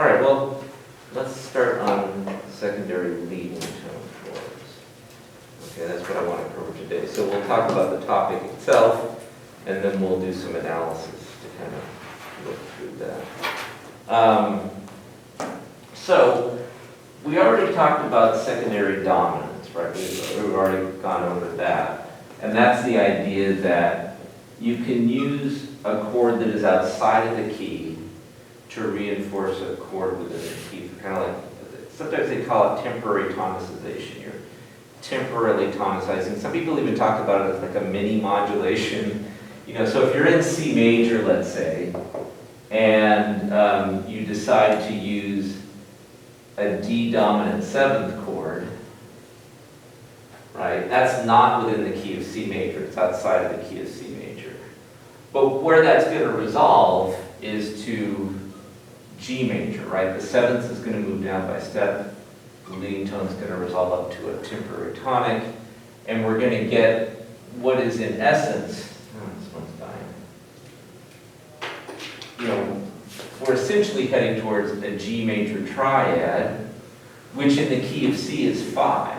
All right, well, let's start on secondary leading tone chords. Okay, that's what I want to cover today. So we'll talk about the topic itself, and then we'll do some analysis to kind of look through that. So we already talked about secondary dominance, right? We've already gone over that. And that's the idea that you can use a chord that is outside of the key to reinforce a chord within the key. Kind of like, sometimes they call it temporary tonicization. You're temporarily tonicizing. Some people even talk about it as like a mini modulation. You know, so if you're in C major, let's say, and you decide to use a D dominant seventh chord, right? That's not within the key of C major. It's outside of the key of C major. But where that's going to resolve is to G major, right? The seventh is going to move down by step. The leading tone is going to resolve up to a temporary tonic. And we're going to get what is in essence, this one's dying. You know, we're essentially heading towards a G major triad, which in the key of C is 5.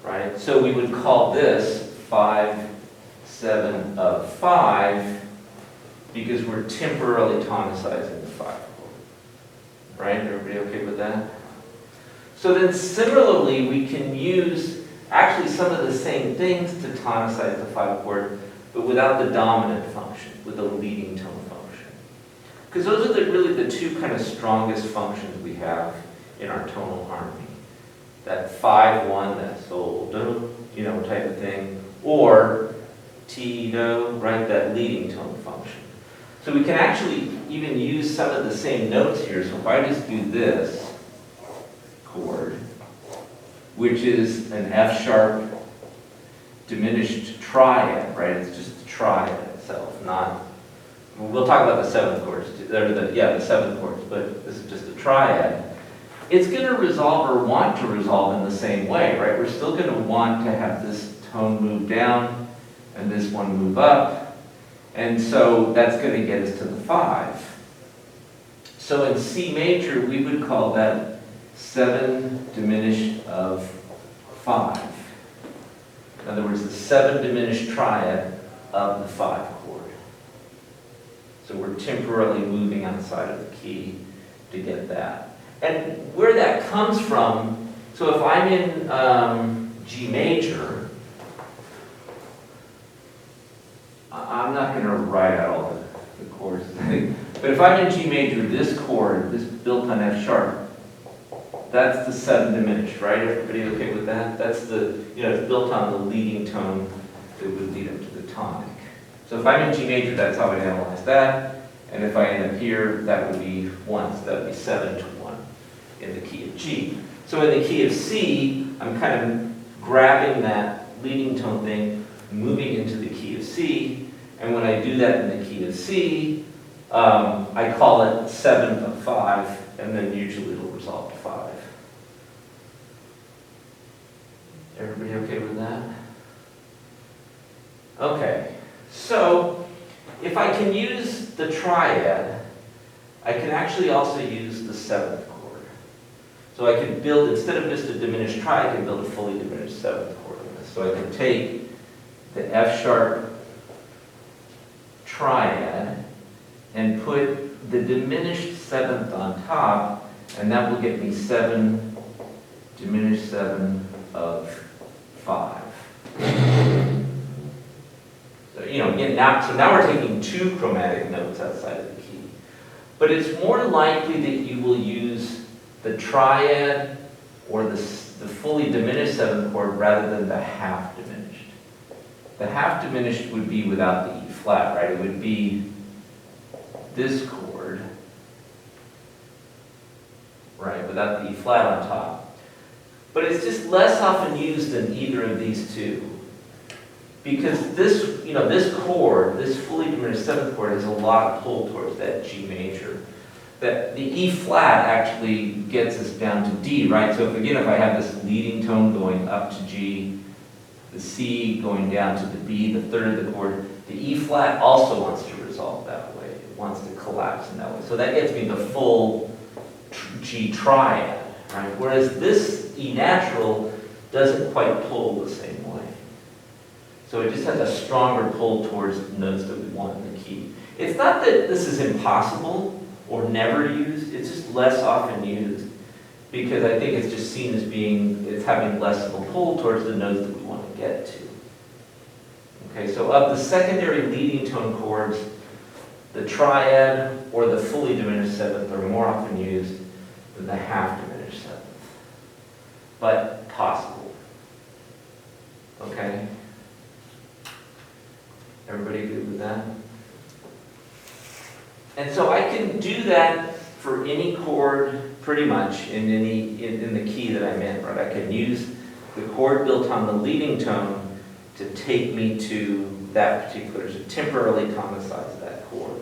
Right? So we would call this 5, 7 of 5 because we're temporarily tonicizing the 5 chord. Right? Everybody okay with that? So then similarly, we can use actually some of the same things to tonicize the 5 chord, but without the dominant function, with the leading tone function. Because those are really the two kind of strongest functions we have in our tonal harmony. That 5-1, that sol, do, you know, type of thing, or ti, do, right, that leading tone function. So we can actually even use some of the same notes here. So if I just do this chord, which is an F sharp diminished triad, right? It's just the triad itself, not. We'll talk about the seventh chords, the seventh chords, but this is just a triad. It's going to resolve or want to resolve in the same way, right? We're still going to want to have this tone move down and this one move up. And so that's going to get us to the 5. So in C major, we would call that 7 diminished of 5. In other words, the 7 diminished triad of the 5 chord. So we're temporarily moving outside of the key to get that. And where that comes from, so if I'm in G major, I'm not going to write out all the chords, but if I'm in G major, this chord, this built on F sharp, that's the 7 diminished, right? Everybody okay with that? That's the, you know, it's built on the leading tone that would lead up to the tonic. So if I'm in G major, that's how I analyze that. And if I end up here, that would be 1, so that would be 7 to 1 in the key of G. So in the key of C, I'm kind of grabbing that leading tone thing, moving into the key of C, and when I do that in the key of C, I call it 7 of 5, and then usually it'll resolve to 5. Everybody okay with that? Okay, so if I can use the triad, I can actually also use the 7th chord. So I can build, instead of just a diminished triad, I can build a fully diminished 7th chord on this. So I can take the F sharp triad and put the diminished 7th on top, and that will get me 7 diminished 7 of 5. So, you know, again, now we're taking 2 chromatic notes outside of the key. But it's more likely that you will use the triad or the fully diminished 7th chord rather than the half diminished. The half diminished would be without the E flat, right? It would be this chord, right, without the E flat on top. But it's just less often used than either of these two. Because this, you know, this chord, this fully diminished 7th chord has a lot of pull towards that G major. That the E flat actually gets us down to D, right? So if I have this leading tone going up to G, the C going down to the B, the third of the chord, the E flat also wants to resolve that way. It wants to collapse in that way. So So that gets me the full G triad, right? Whereas this E natural doesn't quite pull the same way. So it just has a stronger pull towards the notes that we want in the key. It's not that this is impossible or never used, it's just less often used because I think it's just seen as it's having less of a pull towards the notes that we want to get to. Okay, so of the secondary leading tone chords, the triad or the fully diminished seventh are more often used than the half diminished seventh, but possible. Okay? Everybody good with that? And so I can do that for any chord pretty much in the key that I'm in, right? I can use the chord built on the leading tone to take me to that particular, to temporarily tonicize that chord.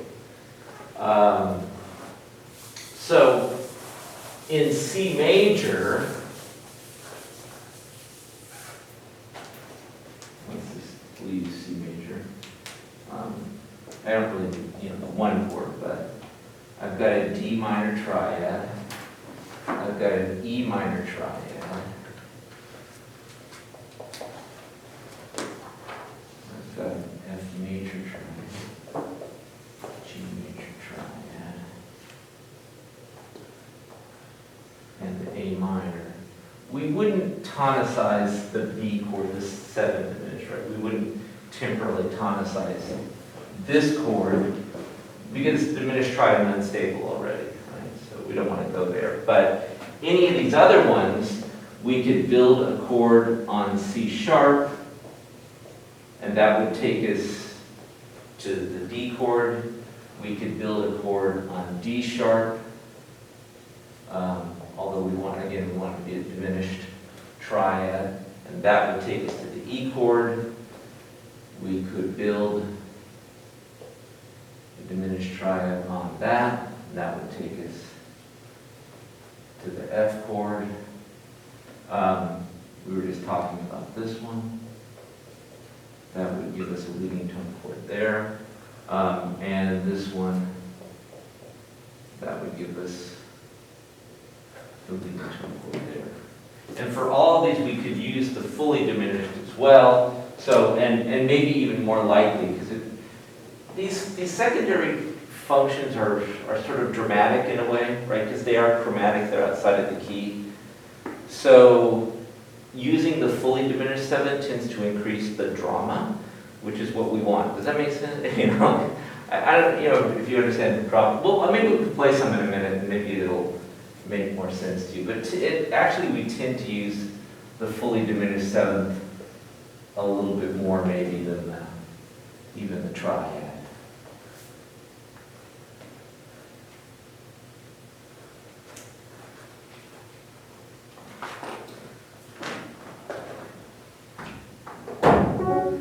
So in C major, let's just leave C major. I don't really do, the one chord, but I've got a D minor triad. I've got an E minor triad. I've got an F major triad. G major triad. And the A minor. We wouldn't tonicize the B chord, this seventh diminished, right? We wouldn't temporarily tonicize this chord because it's diminished triad and unstable already, right? So we don't want to go there. But any of these other ones, we could build a chord on C sharp, and that would take us to the D chord. We could build a chord on D sharp, although we want to be a diminished triad, and that would take us to the E chord. We could build a diminished triad on that, and that would take us to the F chord. We were just talking about this one. That would give us a leading tone chord there. And this one, that would give us the leading tone chord there. And for all of these, we could use the fully diminished as well. So, and maybe even more likely, because these secondary functions are sort of dramatic in a way, right? Because they are chromatic, they're outside of the key. So using the fully diminished seventh tends to increase the drama, which is what we want. Does that make sense? I don't, if you understand the drama. Well, maybe we can play some in a minute, and maybe it'll make more sense to you. But actually, we tend to use the fully diminished seventh a little bit more maybe than even the triad.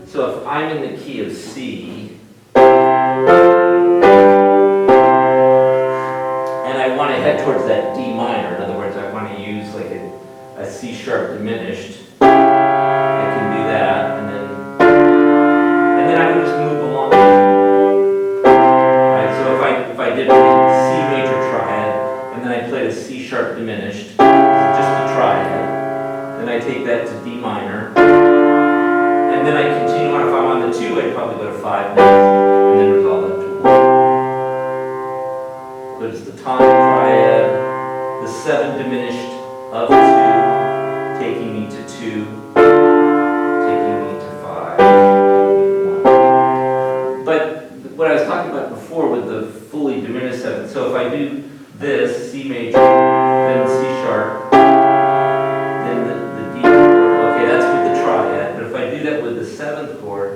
So if I'm in the key of C, and I want to head towards that D minor, in other words, I want to use like a C sharp diminished, I can do that, and then I would just move along. Right, so if I did a C major triad, and then I played a C sharp diminished, just a triad, then I take that to D minor, and then I continue on. If I'm on the 2, I'd probably go to 5 next, and then resolve that to 1. But it's the tonic triad, the 7 diminished of 2, taking me to 2, taking me to 5, taking me to 1. But what I was talking about before with the fully diminished 7, so if I do this, C major, then C sharp, then the D chord, okay, that's with the triad, but if I do that with the 7th chord,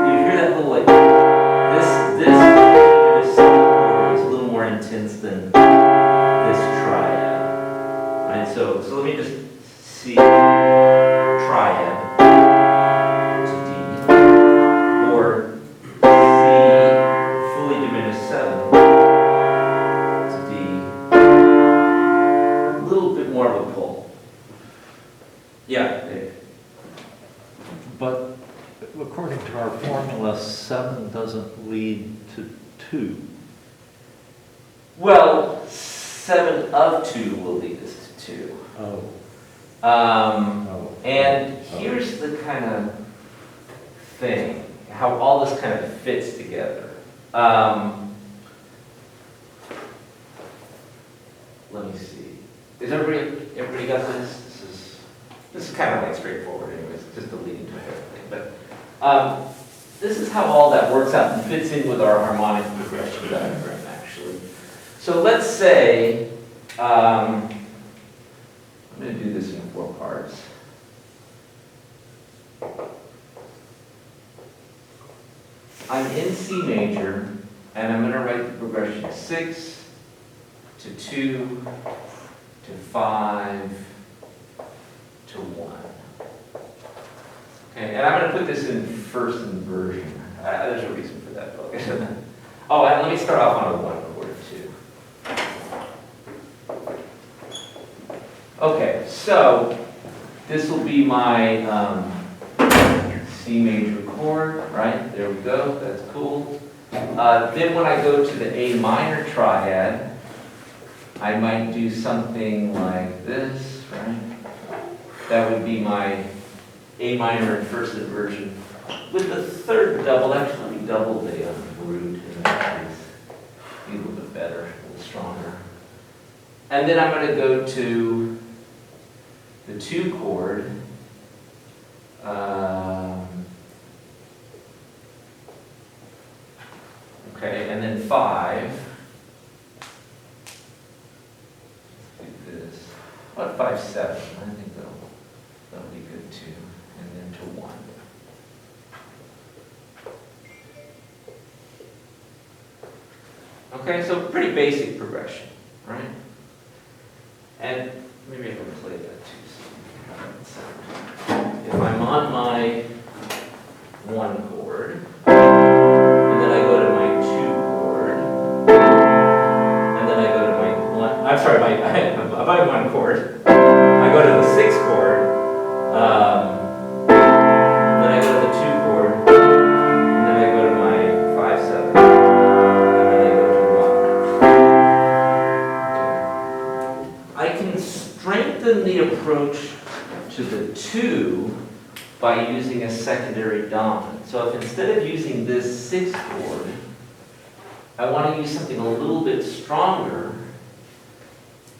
you hear that little like, this diminished 7th chord is a little more intense than this triad, right? So let me just see triad to D, or C according to our formula, 7 doesn't lead to 2. Well, 7 of 2 will lead us to 2. Oh. And here's the kind of thing, how all this kind of fits together. Let me see. Is everybody got this? This is kind of like straightforward anyways, just a leading to everything. But this is how all that works out and fits in with our harmonic progression diagram, actually. So let's say, I'm going to do this in 4 parts. I'm in C major, and I'm going to write the progression 6 to 2 to 5 to 1. Okay, and I'm going to put this in first inversion. There's a reason for that, though. Oh, and let me start off on a 1 chord, too. Okay, so this will be my C major chord, right? There we go, that's cool. Then when I go to the A minor triad, I might do something like this, right? That would be my A minor in first inversion. With the third double, actually we double the root in that case. Be a little bit better, a little stronger. And then I'm going to go to the 2 chord. Okay, and then 5. Let's do this. What 5, 7? I think that'll be good too. And then to 1. Okay, so pretty basic progression, right? And maybe I can play that too. So if I'm on my 1 chord, and then I go to my 2 chord, and then I go to my 1, I'm sorry, about 1 chord, I go to the 6 chord, then I go to the 2 chord, and then I go to my 5, 7, and then I go to 1. I can strengthen the approach to the 2 by using a secondary dominant. So if instead of using this 6 chord, I want to use something a little bit stronger,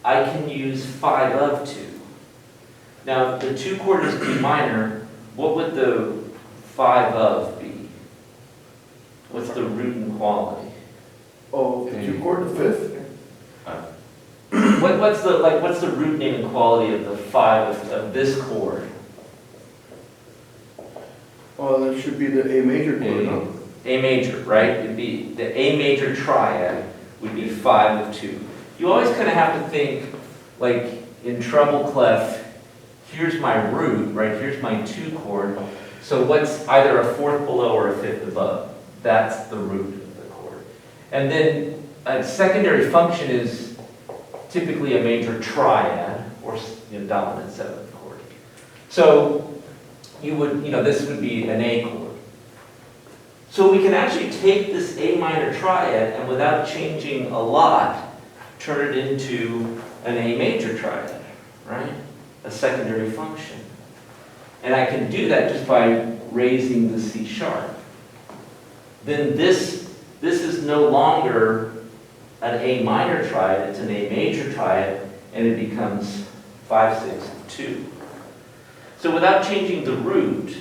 I can use 5 of 2. Now, the 2 chord is B minor. What would the 5 of be? What's the root and quality? Oh, the 2 chord, the 5th? What's the root name and quality of the 5 of this chord? Oh, that should be the A major chord, no? A major, right? It'd be the A major triad would be 5 of 2. You always kind of have to think, like in treble clef, here's my root, right? Here's my 2 chord. So what's either a 4th below or a 5th above? That's the root of the chord. And then a secondary function is typically a major triad or dominant 7th chord. So you would, this would be an A chord. So we can actually take this A minor triad and without changing a lot, turn it into an A major triad, right? A secondary function. And I can do that just by raising the C sharp. Then this is no longer an A minor triad, it's an A major triad, and it becomes 5, 6, 2. So without changing the root,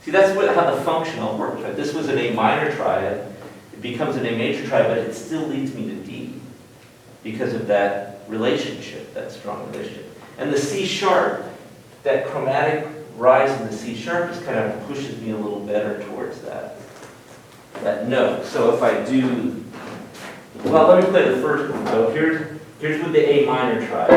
see that's how the functional works, right? This was an A minor triad, it becomes an A major triad, but it still leads me to D because of that relationship, that strong relationship. And the C sharp, that chromatic rise in the C sharp just kind of pushes me a little better towards that note. So if I do, well, let me play the first one. So here's with the A minor triad.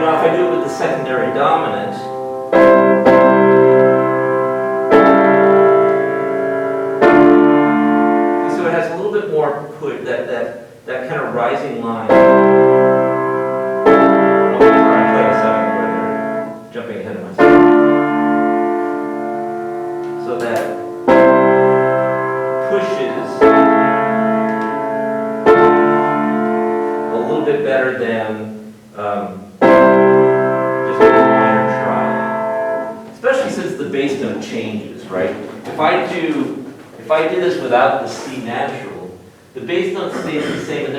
If I do it with the secondary dominant, so it has a little bit more put, that kind of rising line. little bit better than just a minor triad. Especially since the bass note changes, right? If I did this without the C natural, the bass note stays the same, and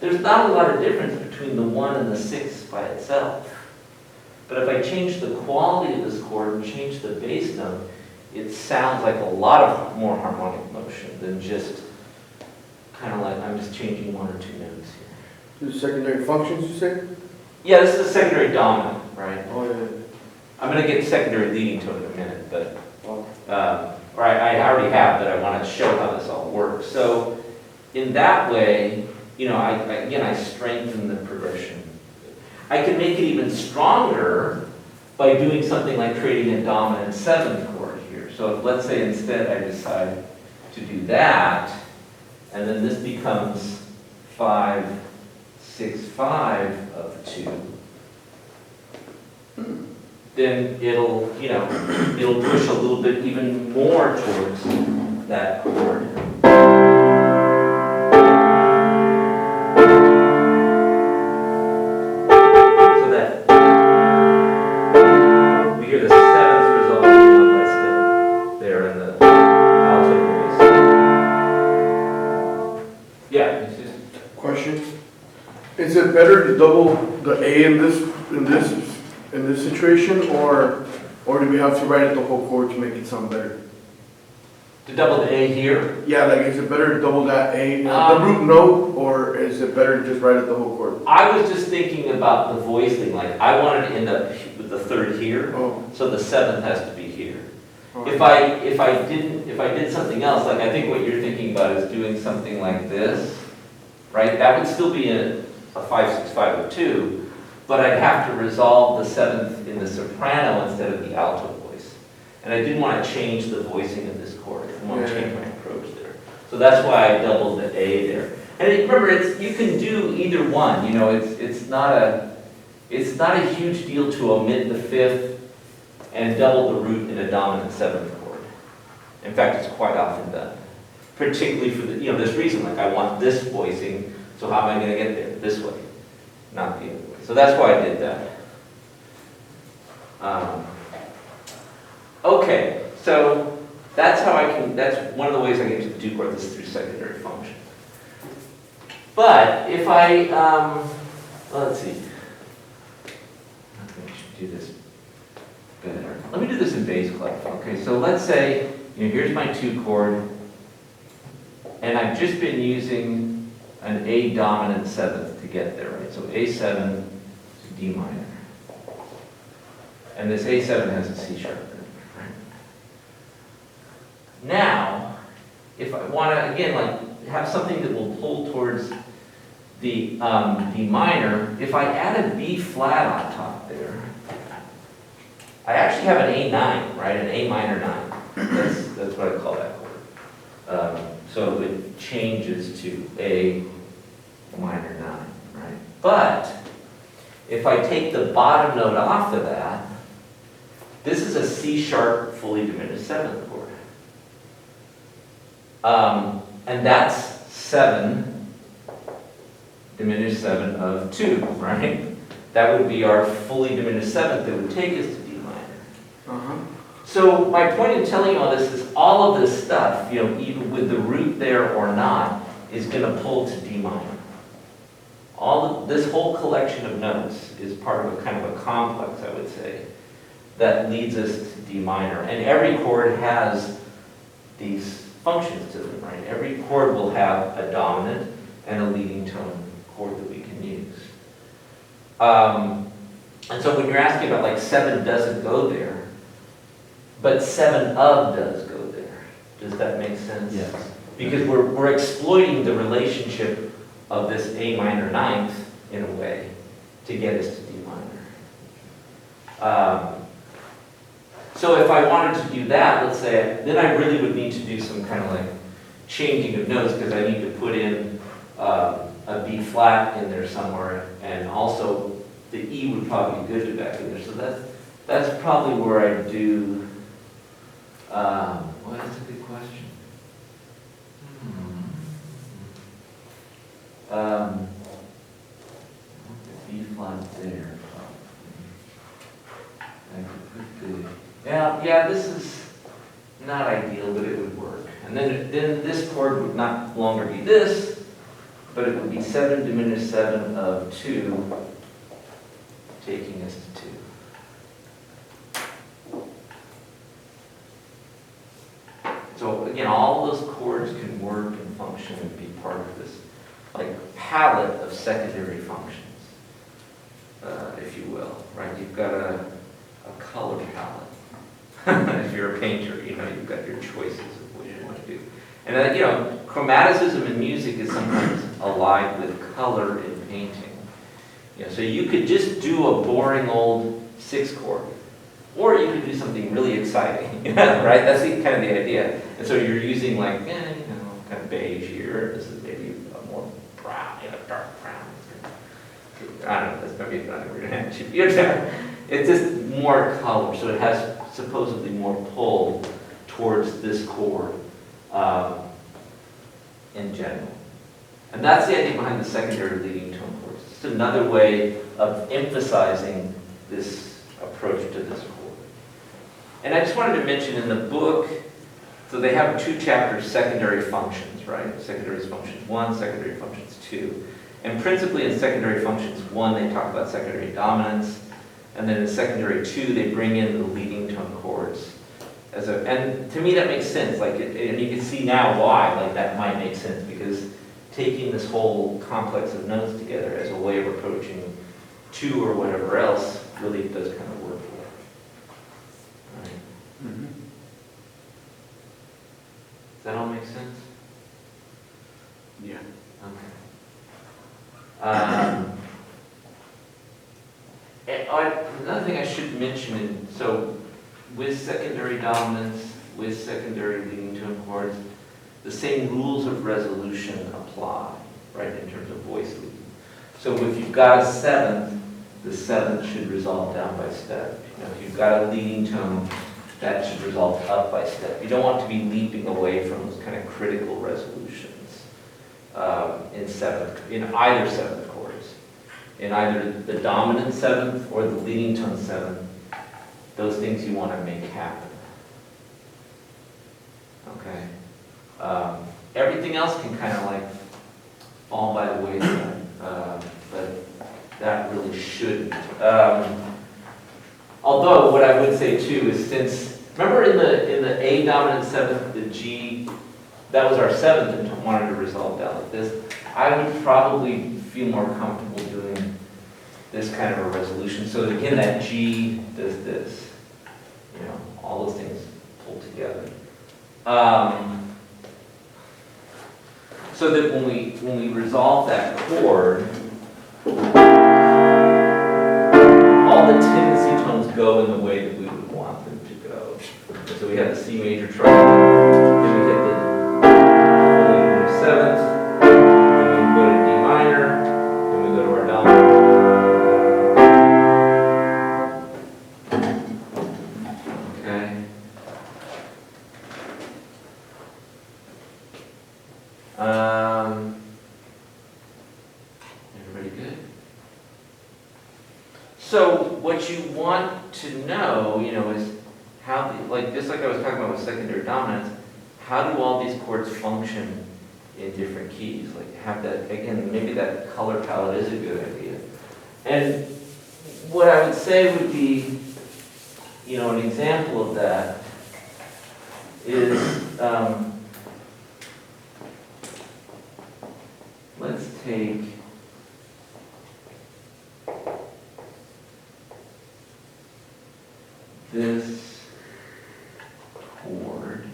there's not a lot of difference between the 1 and the 6 by itself. But if I change the quality of this chord and change the bass note, it sounds like a lot of more harmonic motion than just kind of like I'm just changing 1 or 2 notes here. The secondary functions, you say? Yeah, this is a secondary dominant, right? Oh, yeah. I'm going to get secondary leading tone in a minute, but Oh. or I already have, but I want to show how this all works. So in that way, you know, I strengthen the progression. I can make it even stronger by doing something like creating a dominant 7th chord here. So if, let's say instead I decide to do that, and then this becomes 5, 6, 5 of 2, then it'll, you know, it'll push a little bit even more towards that chord. So that we hear the 7th resolving by step there in the alto bass. Yeah, it's just, Question. Is it better to double the A in this situation, or do we have to write it the whole chord to make it sound better? to double the A here. Yeah, like is it better to double that A, the root note, or is it better to just write it the whole chord? I was just thinking about the voicing, like I wanted to end up with the 3rd here, Oh. so the 7th has to be here. Oh. If I did something else, like I think what you're thinking about is doing something like this, right? That would still be a 5, 6, 5 of 2, but I'd have to resolve the 7th in the soprano instead of the alto voice. And I didn't want to change the voicing of this chord. I didn't want to change my approach there. So that's why I doubled the A there. And remember, you can do either one. You know, it's not a huge deal to omit the 5th and double the root in a dominant 7th chord. In fact, it's quite often done. Particularly for the, you know, this reason, like I want this voicing, so how am I going to get there? This way, not the other way. So that's why I did that. Okay, so that's how that's one of the ways I get to the 2 chords is through secondary function. But if I, let's see, I think I should do this better. Let me do this in bass clef. Okay, so let's say, you know, here's my 2 chord, and I've just been using an A dominant 7th to get there, right? So A7 to D minor. And this A7 has a C sharp, right? Now, if I want to, again, like, have something that will pull towards the D minor, if I add a B flat on top there, I actually have an A9, right? An A minor 9. That's what I call that chord. So it changes to A minor 9, right? But if I take the bottom note off of that, this is a C sharp fully diminished 7th chord. And that's 7 diminished 7 of 2, right? That would be our fully diminished 7th that would take us to D minor. Uh-huh. So my point in telling you all this is all of this stuff, you know, even with the root there or not, is going to pull to D minor. This whole collection of notes is part of a kind of a complex, I would say, that leads us to D minor. And every chord has these functions to them, right? Every chord will have a dominant and a leading tone chord that we can use. And so when you're asking about like 7 doesn't go there, but 7 of does go there. Does that make sense? Yes. Because we're exploiting the relationship of this A minor 9th in a way to get us to D minor. So if I wanted to do that, let's say, then I really would need to do some kind of like changing of notes because I need to put in a B flat in there somewhere, and also the E would probably be good to back in there. So that's probably where I do. Well, that's a good question. there. I could put the, yeah, this is not ideal, but it would work. And then this chord would not longer be this, but it would be 7 diminished 7 of 2, taking us to 2. So again, all those chords can work and function and be part of this like palette of secondary functions, if you will, right? You've got a color palette. If you're a painter, you know, you've got your choices of what you want to do. And you know, chromaticism in music is sometimes allied with color in painting. You know, so you could just do a boring old 6 chord, or you could do something really exciting, right? That's kind of the idea. And so you're using like, you know, kind of beige here. This is maybe a more brown, you know, dark brown. I don't know, that's maybe not a weird handshake. It's just more color, so it has supposedly more pull towards this chord in general. And that's the idea behind the secondary leading tone chords. It's another way of emphasizing this approach to this chord. And I just wanted to mention in the book, so they have 2 chapters, secondary functions, right? Secondary functions 1, secondary functions 2. And principally in secondary functions 1, they talk about secondary dominance. And then in secondary 2, they bring in the leading tone chords. And to me that makes sense. Like, and you can see now why, like that might make sense, because taking this whole complex of notes together as a way of approaching 2 or whatever else really does kind of work for it. Right. Mm-hmm. Does that all make sense? Yeah. Okay. Another thing I should mention, so with secondary dominance, with secondary leading tone chords, the same rules of resolution apply, right, in terms of voice leading. So if you've got a 7th, the 7th should resolve down by step. You know, if you've got a leading tone, that should resolve up by step. You don't want to be leaping away from those kind of critical resolutions in either 7th chords. In either the dominant 7th or the leading tone 7th, those things you want to make happen. Okay? Everything else can kind of like fall by the wayside, but that really shouldn't. Although what I would say too is, since remember in the A dominant 7th, the G, that was our 7th and wanted to resolve down like this, I would probably feel more comfortable doing this kind of a resolution. So that, again, that G does this. You know, all those things pull together. So that when we resolve that chord, all the tendency tones go in the way that we would want them to go. So we have the C major triad, then we hit the 7th, then we go to D minor, then we go to our dominant. Okay. Everybody good? So what you want to know, you know, is how, just like I was talking about with secondary dominance, how do all these chords function in different keys? Like have that, again, maybe that color palette is a good idea. And what I would say would be, you know, an example of that is, let's take this chord.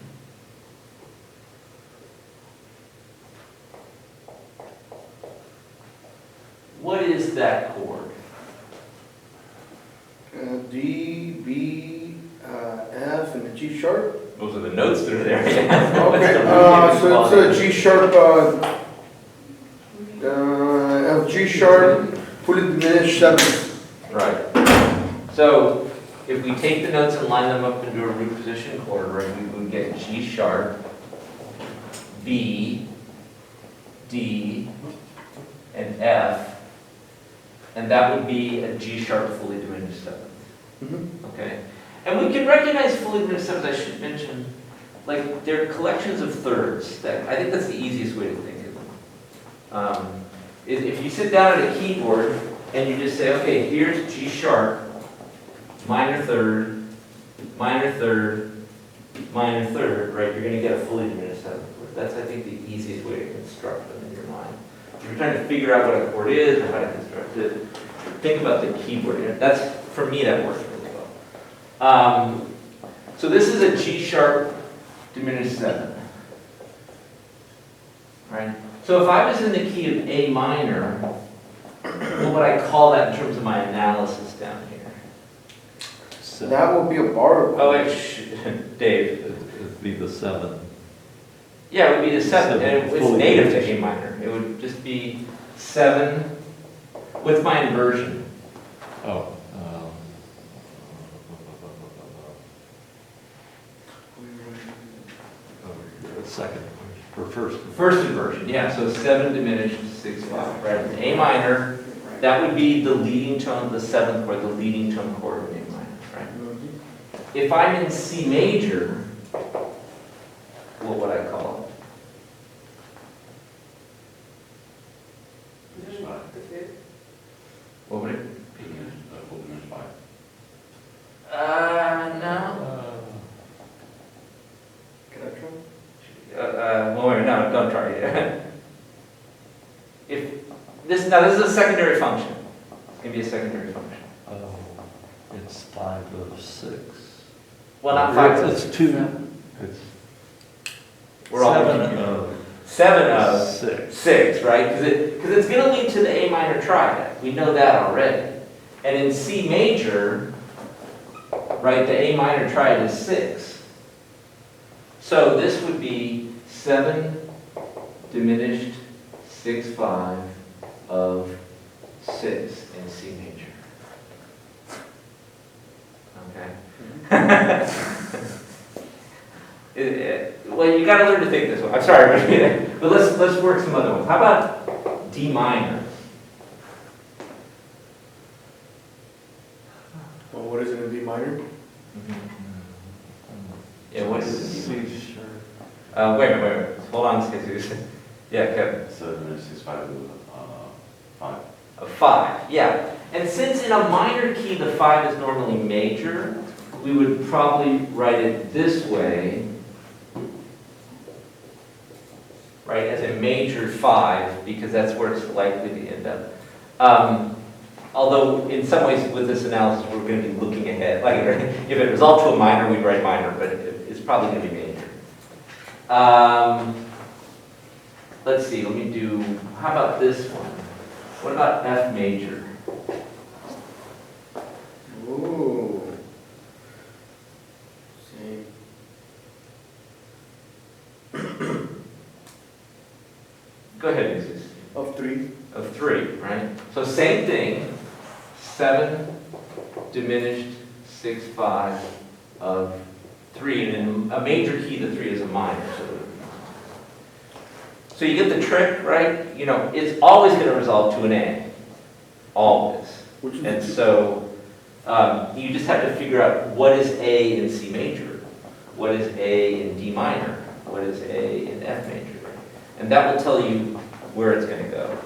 What is that chord? D, B, F, and a G sharp. Those are the notes that are there. Okay, so it's a G sharp, G sharp, fully diminished 7th. Right. So if we take the notes and line them up into a root position chord, right, we would get G sharp, B, D, and F, and that would be a G sharp fully diminished seventh. Mhm. Okay? And we can recognize fully diminished sevenths, I should mention, like, they're collections of thirds. I think that's the easiest way to think of them. If you sit down at a keyboard and you just say, okay, here's G sharp, minor third, minor third, minor third, right, you're going to get a fully diminished seventh chord. That's, I think, the easiest way to construct them in your mind. If you're trying to figure out what a chord is or how to construct it, think about the keyboard. That's, for me, that works really well. So this is a G sharp diminished seventh, right? So if I was in the key of A minor, what would I call that in terms of my analysis down here? So That would be a bar. Oh, wait, Dave. it'd be the 7. Yeah, it would be the seven, and it's Fully native to diminished. A minor. It would just be 7 with my inversion. Oh. Second, or first. First inversion, yeah, so 7 diminished, 6, 5, right? In A minor, that would be the leading tone, the seventh chord, the leading tone chord of A minor, right? If I'm in C major, what would I call it? What would it? No. Can I try? Well, wait, no, don't try it. If this, now this is a secondary function. It's going to be a secondary function. Oh, it's 5 of 6. Well, not 5. It's 2. It's We're all 7 confused. of 7 of 6. 6, right? Because it's going to lead to the A minor triad. We know that already. And in C major, right, the A minor triad is 6. So this would be 7 diminished 6, 5 of 6 in C major. Okay? Well, you got to learn to think this way. I'm sorry, but let's work some other ones. How about D minor? Well, what is it in D minor? Yeah, what is it? C sharp. Wait a minute. Hold on, Jesus. Yeah, Kevin. 7 is 5 5. A 5, yeah. And since in a minor key the 5 is normally major, we would probably write it this way, right, as a major 5, because that's where it's likely to end up. Although, in some ways, with this analysis, we're going to be looking ahead. Like, if it resolved to a minor, we'd write minor, but it's probably going to be major. Let's see, let me do, how about this one? What about F major? Ooh. Same. Go ahead, Jesus. Of 3. Of 3, right? So same thing, 7 diminished 6, 5 of 3, and in a major key, the 3 is a minor. So you get the trick, right? You know, it's always going to resolve to an A, always. Which is And the two? so you just have to figure out what is A in C major, what is A in D minor, what is A in F major, and that will tell you where it's going to go.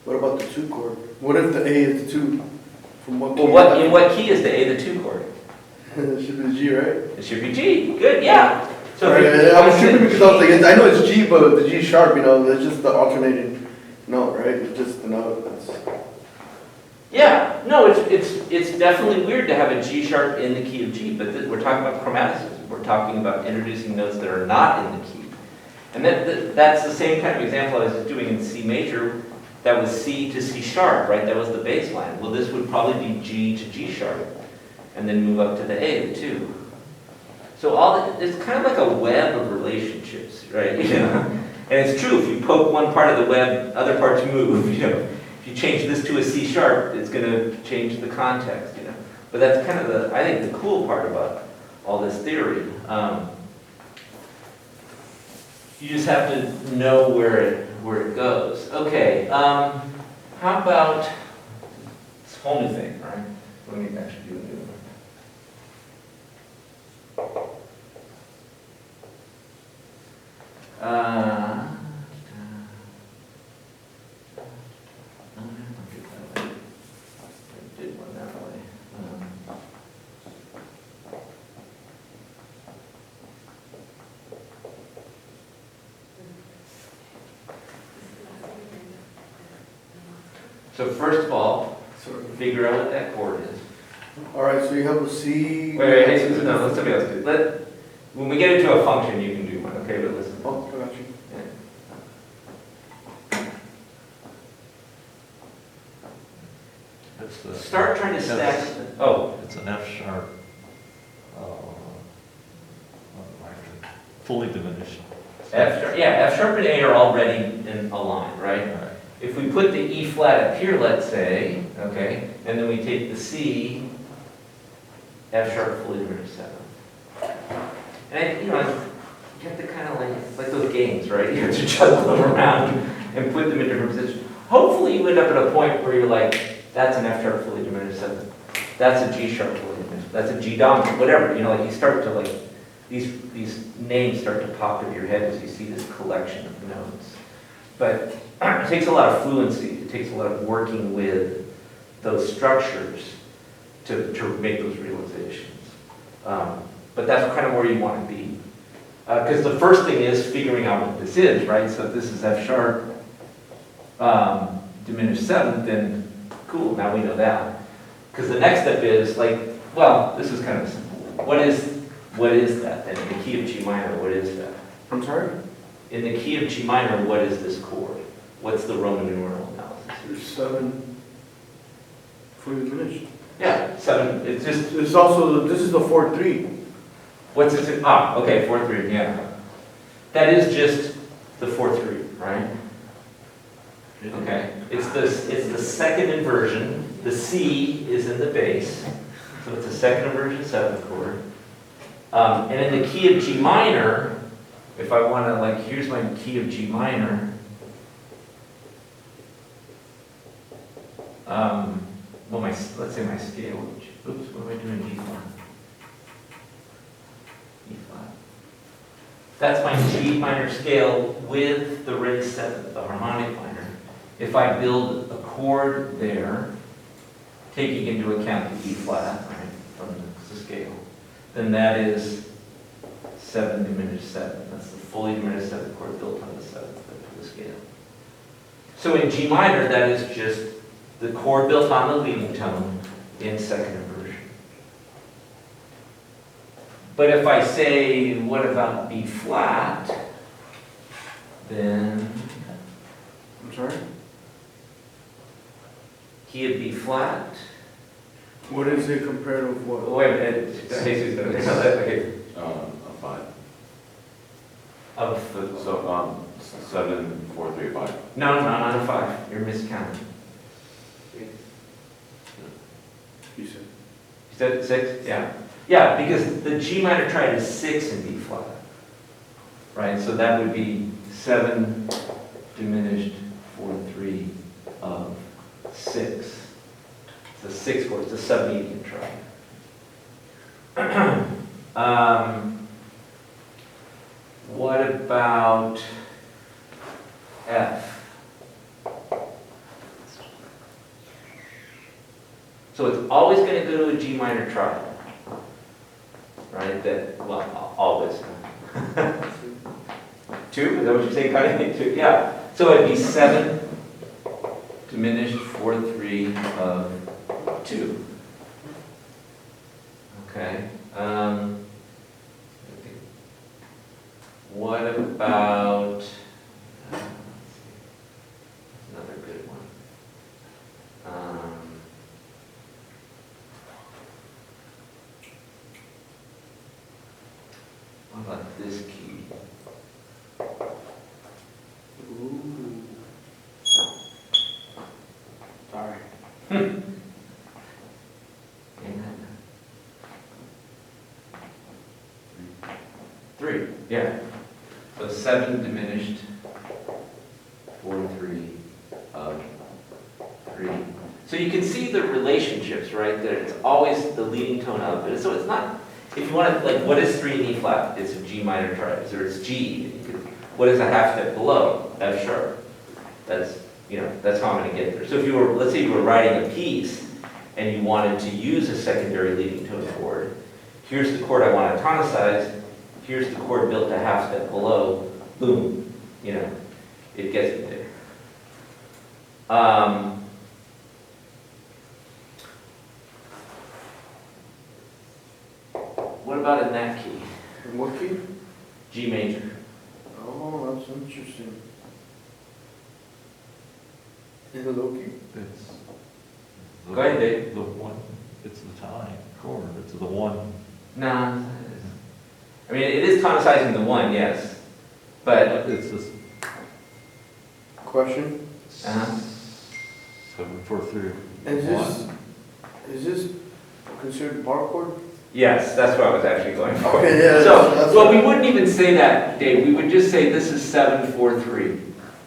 What about the 2 chord? What if the A is the 2? From what key? Well, in what key is the A the 2 chord? It should be the G, right? It should be G. Good, yeah. So Right, if you- I was tripping because I was like, I know it's G, but the G sharp, you know, it's just the alternating note, right? It's just the note that's... Yeah, no, it's definitely weird to have a G sharp in the key of G, but we're talking about chromaticism. We're talking about introducing notes that are not in the key. And that's the same kind of example I was doing in C major. That was C to C sharp, right? That was the bass line. Well, this would probably be G to G sharp, and then move up to the A, the 2. So it's kind of like a web of relationships, right? You know? And it's true, if you poke one part of the web, other parts move, you know. If you change this to a C sharp, it's going to change the context, you know. But that's kind of I think the cool part about all this theory. You just have to know where it goes. Okay, how about whole new thing, right? Let me actually do a new one. No, I don't do it that way. I did one that way. So first of all, Sorry. figure out what that chord is. All right, so you have a C. Wait, hey, no, let somebody else do it. When we get into a function, you can do one, okay, but listen. Oh, I got you. It's a- Start trying to stack, it's- oh, It's an F sharp, fully diminished. F sharp, yeah, F sharp and A are already in a line, right? Right. If we put the E flat up here, let's say, okay, and then we take the C, F sharp fully diminished seventh. And, you know, you have to kind of like those games, right? You have to juggle them around and put them in different positions. Hopefully you end up at a point where you're like, that's an F sharp fully diminished seventh. That's a G sharp fully diminished. That's a G dominant, whatever. You know, like you start to like, these names start to pop into your head as you see this collection of notes. But it takes a lot of fluency. It takes a lot of working with those structures to make those realizations. But that's kind of where you want to be. Because the first thing is figuring out what this is, right? So if this is F sharp diminished seventh, then cool, now we know that. Because the next step is like, well, this is kind of simple. What is that then? In the key of G minor, what is that? I'm sorry? In the key of G minor, what is this chord? What's the Roman numeral analysis? There's 7 fully diminished. Yeah, 7, it's just, It's also, this is the 4/3. what's this, okay, 4/3, yeah. That is just the 4/3, right? Okay, it's the second inversion, the C is in the bass, so it's a second inversion 7th chord. And in the key of G minor, if I want to, like, here's my key of G minor. Well, let's say my scale, oops, what am I doing, E flat? E flat. That's my G minor scale with the raised 7th, the harmonic minor. If I build a chord there, taking into account the E flat, right, from the scale, then that is 7 diminished 7. That's the fully diminished 7th chord built on the 7th of the scale. So in G minor, that is just the chord built on the leading tone in second inversion. But if I say, what about B flat, then I'm sorry? key of B flat. What is it compared to what? Wait a minute, Jesus, okay. A 5. Of the, So, 7, 4, 3, 5. no, not a 5. You're miscounting. You said. You said 6? Yeah. Yeah, because the G minor triad is 6 in B flat. Right? So that would be 7 diminished 4/3 of 6. It's a 6 chord, it's a sub-median triad. What about F? So it's always going to go to a G minor triad, right? That, well, always. 2, is that what you're saying, Connie? 2, yeah. So it'd be 7 diminished 4/3 of 2. Okay. What about, let's see, another good one. What about this key? Ooh. Sorry. And 3, yeah. So 7 diminished 4/3 of 3. So you can see the relationships, right? That it's always the leading tone up. And so it's not, if you want to, like, what is 3 in E flat? It's a G minor triad, or it's G. What is a half step below? F sharp. That's, that's how I'm going to get there. So if you were, let's say you were writing a piece and you wanted to use a secondary leading tone chord, here's the chord I want to tonicize, here's the chord built a half step below, boom, it gets me there. What about in that key? In what key? G major. Oh, that's interesting. In the low key? It's. Go ahead, Dave. The one, it's the time chord, it's the one. No. I mean, it is tonicizing the 1, yes. But, It's this. Question? 7-4-3. Is this considered bar chord? yes, that's what I was actually going for. Okay, yeah. So, that's well, we wouldn't even say that, Dave. We would just say this is 7-4-3,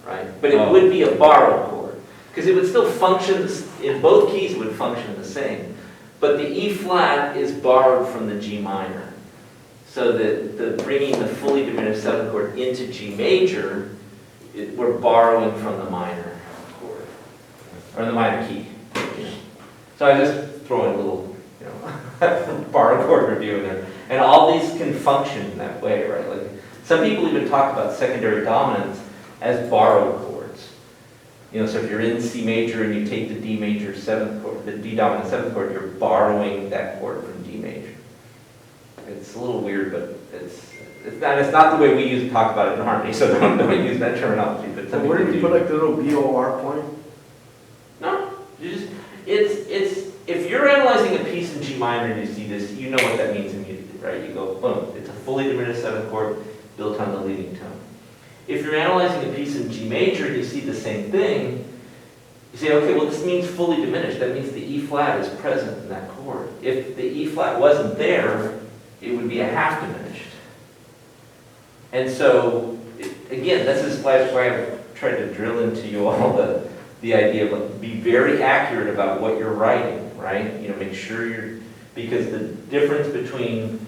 right? But it would be a borrowed chord, because it would still function, in both keys would function the same. But the E flat is borrowed from the G minor. So that bringing the fully diminished 7th chord into G major, we're borrowing from the minor chord, or the minor key. So I just throw in a little, borrowed chord review in there. And all these can function in that way, right? Like, some people even talk about secondary dominants as borrowed chords. So if you're in C major and you take the D major 7th chord, the D dominant 7th chord, you're borrowing that chord from D major. It's a little weird, but it's not the way we use to talk about it in harmony, so don't use that terminology. But So where did you put like the little BOR point? No, it's if you're analyzing a piece in G minor and you see this, you know what that means immediately, right? You go, boom, it's a fully diminished 7th chord built on the leading tone. If you're analyzing a piece in G major and you see the same thing, you say, okay, well, this means fully diminished. That means the E flat is present in that chord. If the E flat wasn't there, it would be a half diminished. And so, again, this is why I've tried to drill into you all the idea of be very accurate about what you're writing, right? Make sure because the difference between,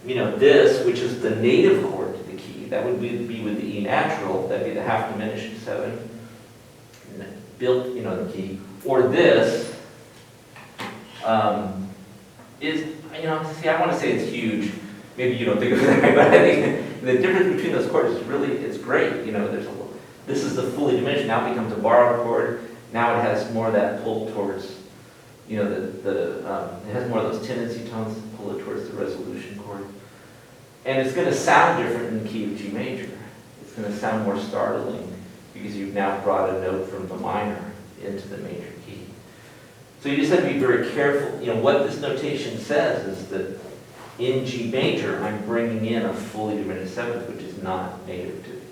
this, which is the native chord to the key, that would be with the E natural, that'd be the half diminished 7, built, the key, or this, is, see, I want to say it's huge. Maybe you don't think of it that way, but I think the difference between those chords is really, it's great. This is the fully diminished, now it becomes a borrowed chord. Now it has more of that pull towards, it has more of those tendency tones to pull it towards the resolution chord. And it's going to sound different in the key of G major. It's going to sound more startling because you've now brought a note from the minor into the major key. So you just have to be very careful. What this notation says is that in G major, I'm bringing in a fully diminished 7th, which is not native to the key.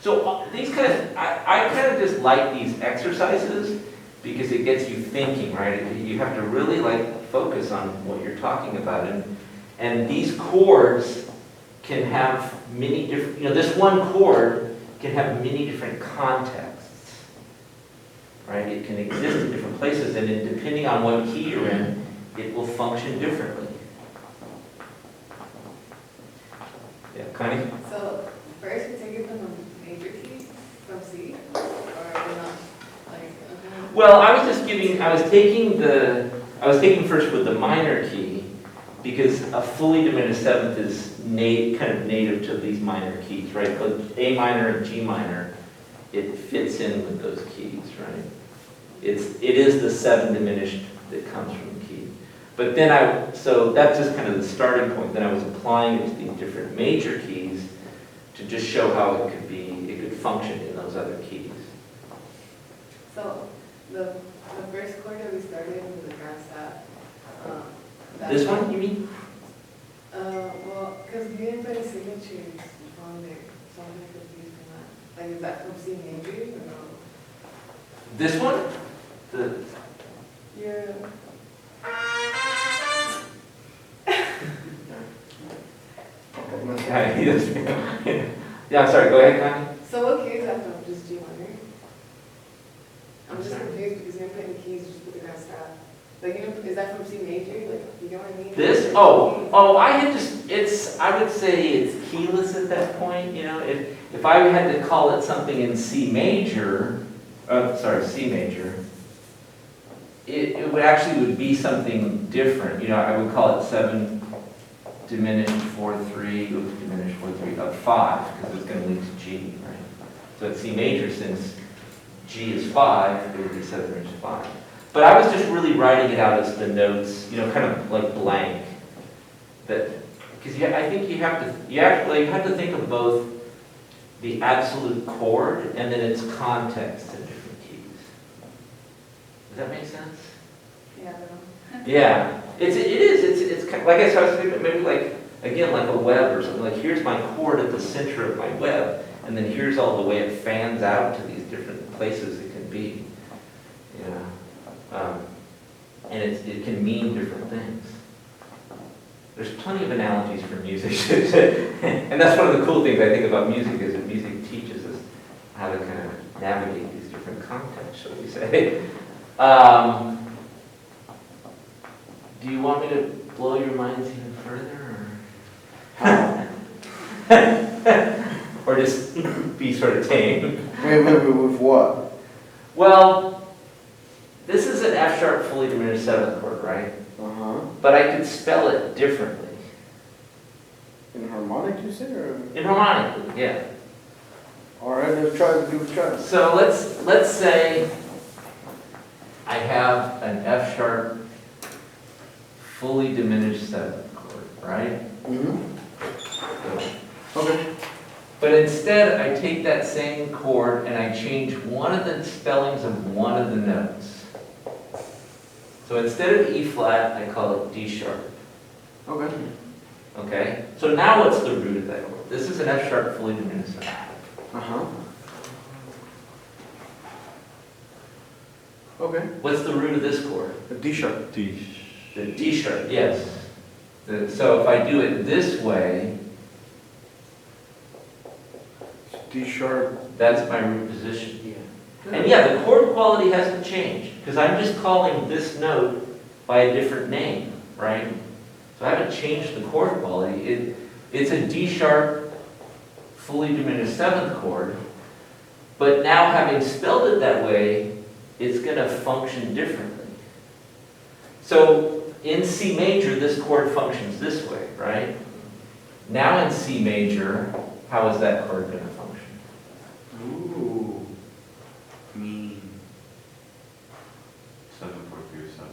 So these I kind of just like these exercises because it gets you thinking, right? You have to really focus on what you're talking about, and these chords can have many different. This one chord can have many different contexts, right? It can exist in different places, and depending on what key you're in, it will function differently. Yeah, Connie? So first we take it from the major key, from C, or not? Well, I was taking first with the minor key, because a fully diminished 7th is kind of native to these minor keys, right? But A minor and G minor, it fits in with those keys, right? It is the 7 diminished that comes from the key. But then so that's just kind of the starting point. Then I was applying it to these different major keys to just show how it could function in those other keys. So the first chord that we started with the grand staff. This one, you mean? Well, because you didn't put a signature on there, so I'm confused from that. Is that from C major or no? This one? Yeah. Yeah, I'm sorry, go ahead, Connie. So what key is that from? just G minor? I'm just confused because you don't put any keys, just put the grass staff. Like, you know, is that from C major? Like, you know what I mean? This, I had just, I would say it's keyless at that point, you know, if I had to call it something in C major, C major, it would actually would be something different, you know, I would call it 7 diminished 4/3, diminished 4/3 of 5, because it's gonna lead to G, right? So at C major, since G is 5, it would be 7 diminished 5. But I was just really writing it out as the notes, you know, kind of like blank. That, because I think you have to think of both the absolute chord and then its context in different keys. Does that make sense? Yeah, but, Yeah, it's kind of, like I was thinking, maybe like, again, like a web or something, like here's my chord at the center of my web, and then here's all the way it fans out to these different places it can be. Yeah. And it can mean different things. There's plenty of analogies for music. And that's one of the cool things I think about music, is that music teaches us how to kind of navigate these different contexts, shall we say. Do you want me to blow your minds even further? Or just be sort of tame? Wait, with what? Well, this is an F sharp fully diminished 7th chord, right? Uh-huh. But I could spell it differently. In harmonic, you say, or? In harmonically, yeah. All right, let's try. So let's say I have an F sharp fully diminished 7th chord, right? Mm-hmm. Okay. But instead, I take that same chord and I change one of the spellings of one of the notes. So instead of E flat, I call it D sharp. Okay. Okay? So now what's the root of that chord? This is an F sharp fully diminished 7th. Uh-huh. Okay. What's the root of this chord? A D sharp. D. The D sharp, yes. So if I do it this way, D sharp. that's my root position. And yeah, the chord quality hasn't changed, because I'm just calling this note by a different name, right? So I haven't changed the chord quality. It's a D sharp fully diminished 7th chord, but now having spelled it that way, it's going to function differently. So in C major, this chord functions this way, right? Now in C major, how is that chord going to function? Ooh. Mean. 7, 4, 3, 7.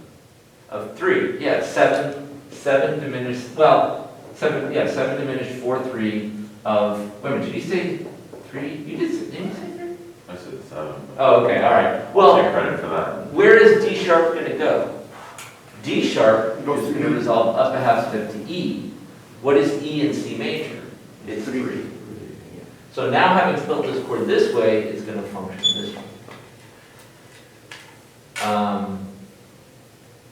Of 3, yeah, 7 diminished, well, 7 diminished 4/3 of, wait a minute, did you say 3? You didn't you say 3? I said 7. Oh, okay, all right. Take Well, credit for that. where is D sharp going to go? D sharp Goes is to going to E. resolve up a half step to E. What is E in C major? It's 3. 3. So now having spelled this chord this way, it's going to function this way.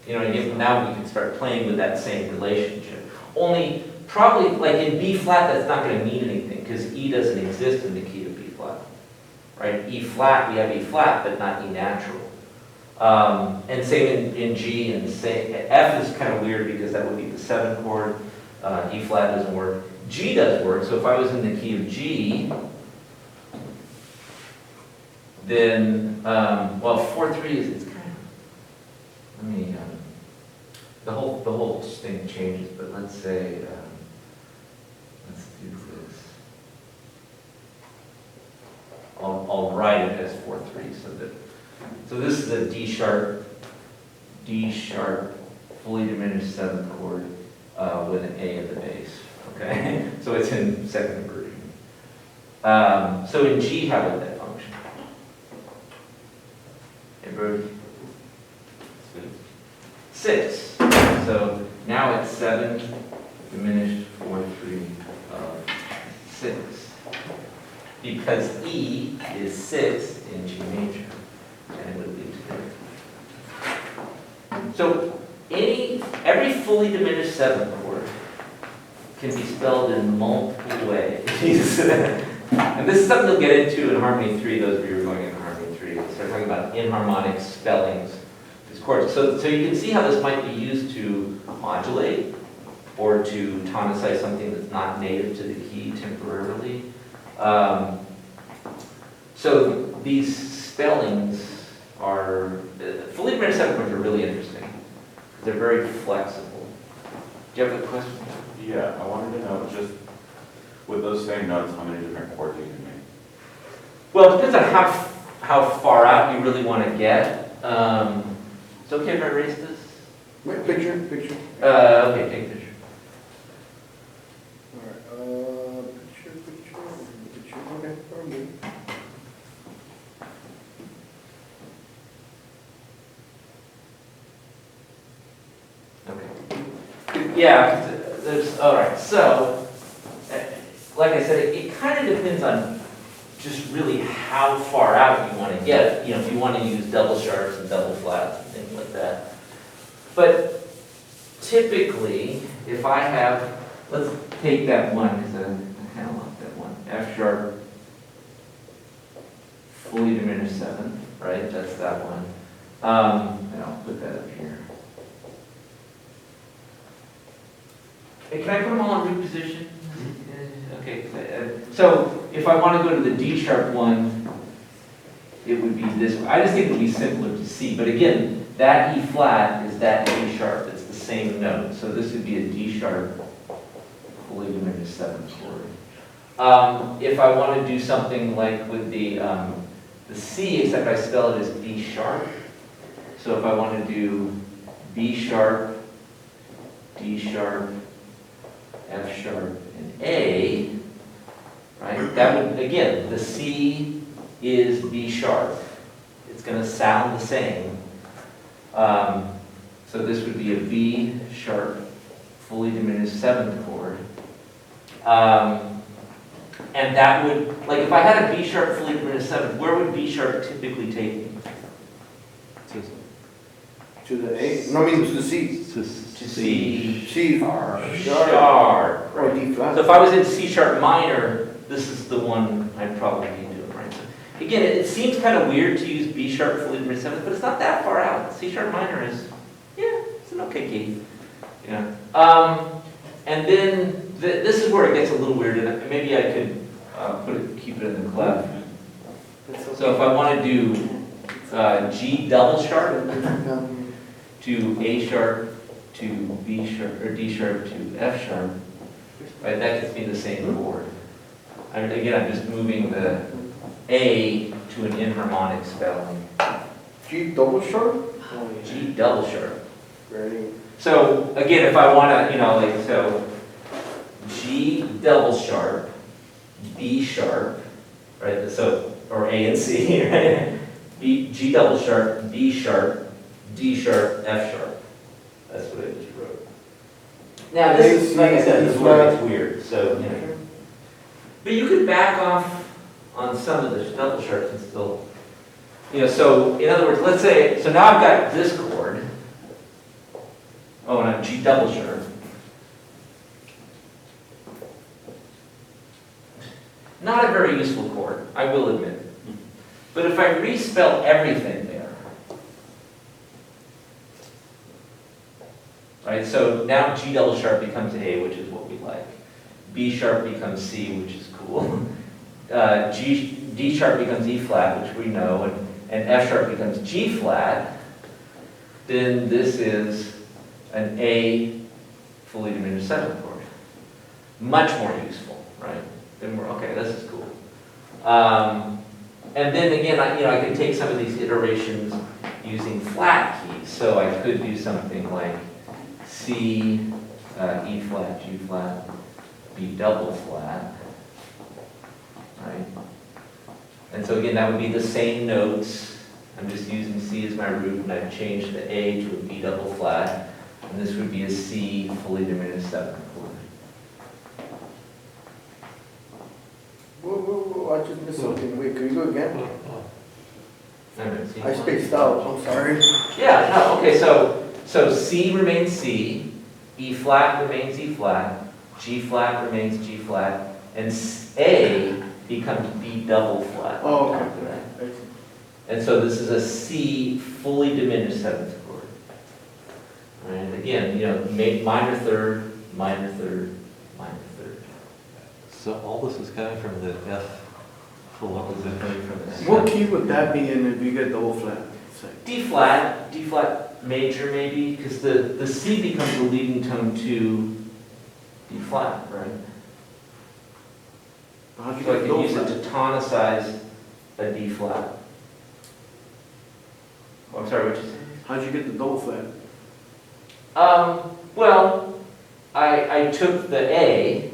You know, again, now we can start playing with that same relationship. Only probably, like in B flat, that's not going to mean anything, because E doesn't exist in the key of B flat. Right? E flat, we have E flat, but not E natural. And same in G, and F is kind of weird because that would be the 7th chord. E flat doesn't work. G does work, so if I was in the key of G, then, well, 4/3 is, it's kind of, let me, the whole thing changes, but let's say, let's do this. I'll write it as 4/3 so this is a D sharp, fully diminished 7th chord with an A in the bass. Okay, so it's in 2nd version. So in G, how would that function? Everybody? 6. So now it's 7 diminished 4/3 of 6. Because E is 6 in G major. And it would lead to there. So every fully diminished 7th chord can be spelled in multiple ways. And this is something you'll get into in Harmony 3, those of you who are going into Harmony 3. We'll start talking about inharmonic spellings, these chords. So you can see how this might be used to modulate or to tonicize something that's not native to the key temporarily. So these spellings are, fully diminished 7 chords are really interesting. They're very flexible. Do you have a question? Yeah, I wanted to know, just with those same notes, how many different chords you can make? Well, it depends on how far out you really want to get. It's okay if I erase this? Wait, picture. Okay, take a picture. Alright, picture, okay, probably. Okay. Yeah, 'cause there's, all right, so, like I said, it kind of depends on just really how far out you want to get. You know, if you want to use double sharps and double flats and things like that. But typically, if I have, let's take that one, because I kind of like that one, F sharp, fully diminished 7, right? That's that one. And I'll put that up here. Hey, can I put them all in root position? Okay, so if I want to go to the D sharp one, it would be this one. I just think it would be simpler to see, but again, that E flat is that A sharp, it's the same note. So this would be a D sharp, fully diminished 7 chord. If I want to do something like with the C, except I spell it as B sharp. So if I want to do B sharp, D sharp, F sharp, and A, right? That would, again, the C is B sharp. It's going to sound the same. So this would be a B sharp, fully diminished 7th chord. And that would, like if I had a B sharp, fully diminished 7th, where would B sharp typically take me? To the A, no, I mean to the C. To C C. sharp. Or D flat. So if I was in C sharp minor, this is the one I'd probably be doing, right? So again, it seems kind of weird to use B sharp fully diminished 7th, but it's not that far out. C sharp minor is, yeah, it's an okay key. Yeah. And then this is where it gets a little weird, and maybe I could keep it in the clef. So if I want to do G double sharp to A sharp to B sharp, or D sharp to F sharp, right, that gets me the same chord. Again, I'm just moving the A to an inharmonic spelling. G double sharp? G double sharp. Ready. So again, if I want to, like, so G double sharp, B sharp, right, so, or A and C, right? G double sharp, B sharp, D sharp, F sharp. That's what I just wrote. Now, this is, like I said, this is where it gets weird, so, But you could back off on some of the double sharps and still, so in other words, let's say, so now I've got this chord. Oh, and I'm G double sharp. Not a very useful chord, I will admit. But if I respell everything there, right, so now G double sharp becomes A, which is what we like. B sharp becomes C, which is cool. D sharp becomes E flat, which we know, and F sharp becomes G flat. Then this is an A fully diminished 7th chord. Much more useful, right? Then we're, okay, this is cool. And then again, I could take some of these iterations using flat keys. So I could do something like C, E flat, G flat, B double flat, right? And so again, that would be the same notes. I'm just using C as my root, and I've changed the A to a B double flat, and this would be a C fully diminished 7th chord. Whoa, I just missed something. Wait, can you go again? C I spaced out, I'm sorry. Yeah, no, okay, so C remains C, E flat remains E flat, G flat remains G flat, and A becomes B double flat. Oh, on top okay. of that. I see. And so this is a C fully diminished seventh chord. And again, minor third, minor third, minor third. So all this is coming from the F full What was it coming from this? What key would that be in if you get double flat? Say. D flat major maybe, because the C becomes the leading tone to D flat, right? How'd you So I get could double use it flat? to tonicize a D flat. Oh, I'm sorry, what you say? How'd you get the double flat? Well, I took the A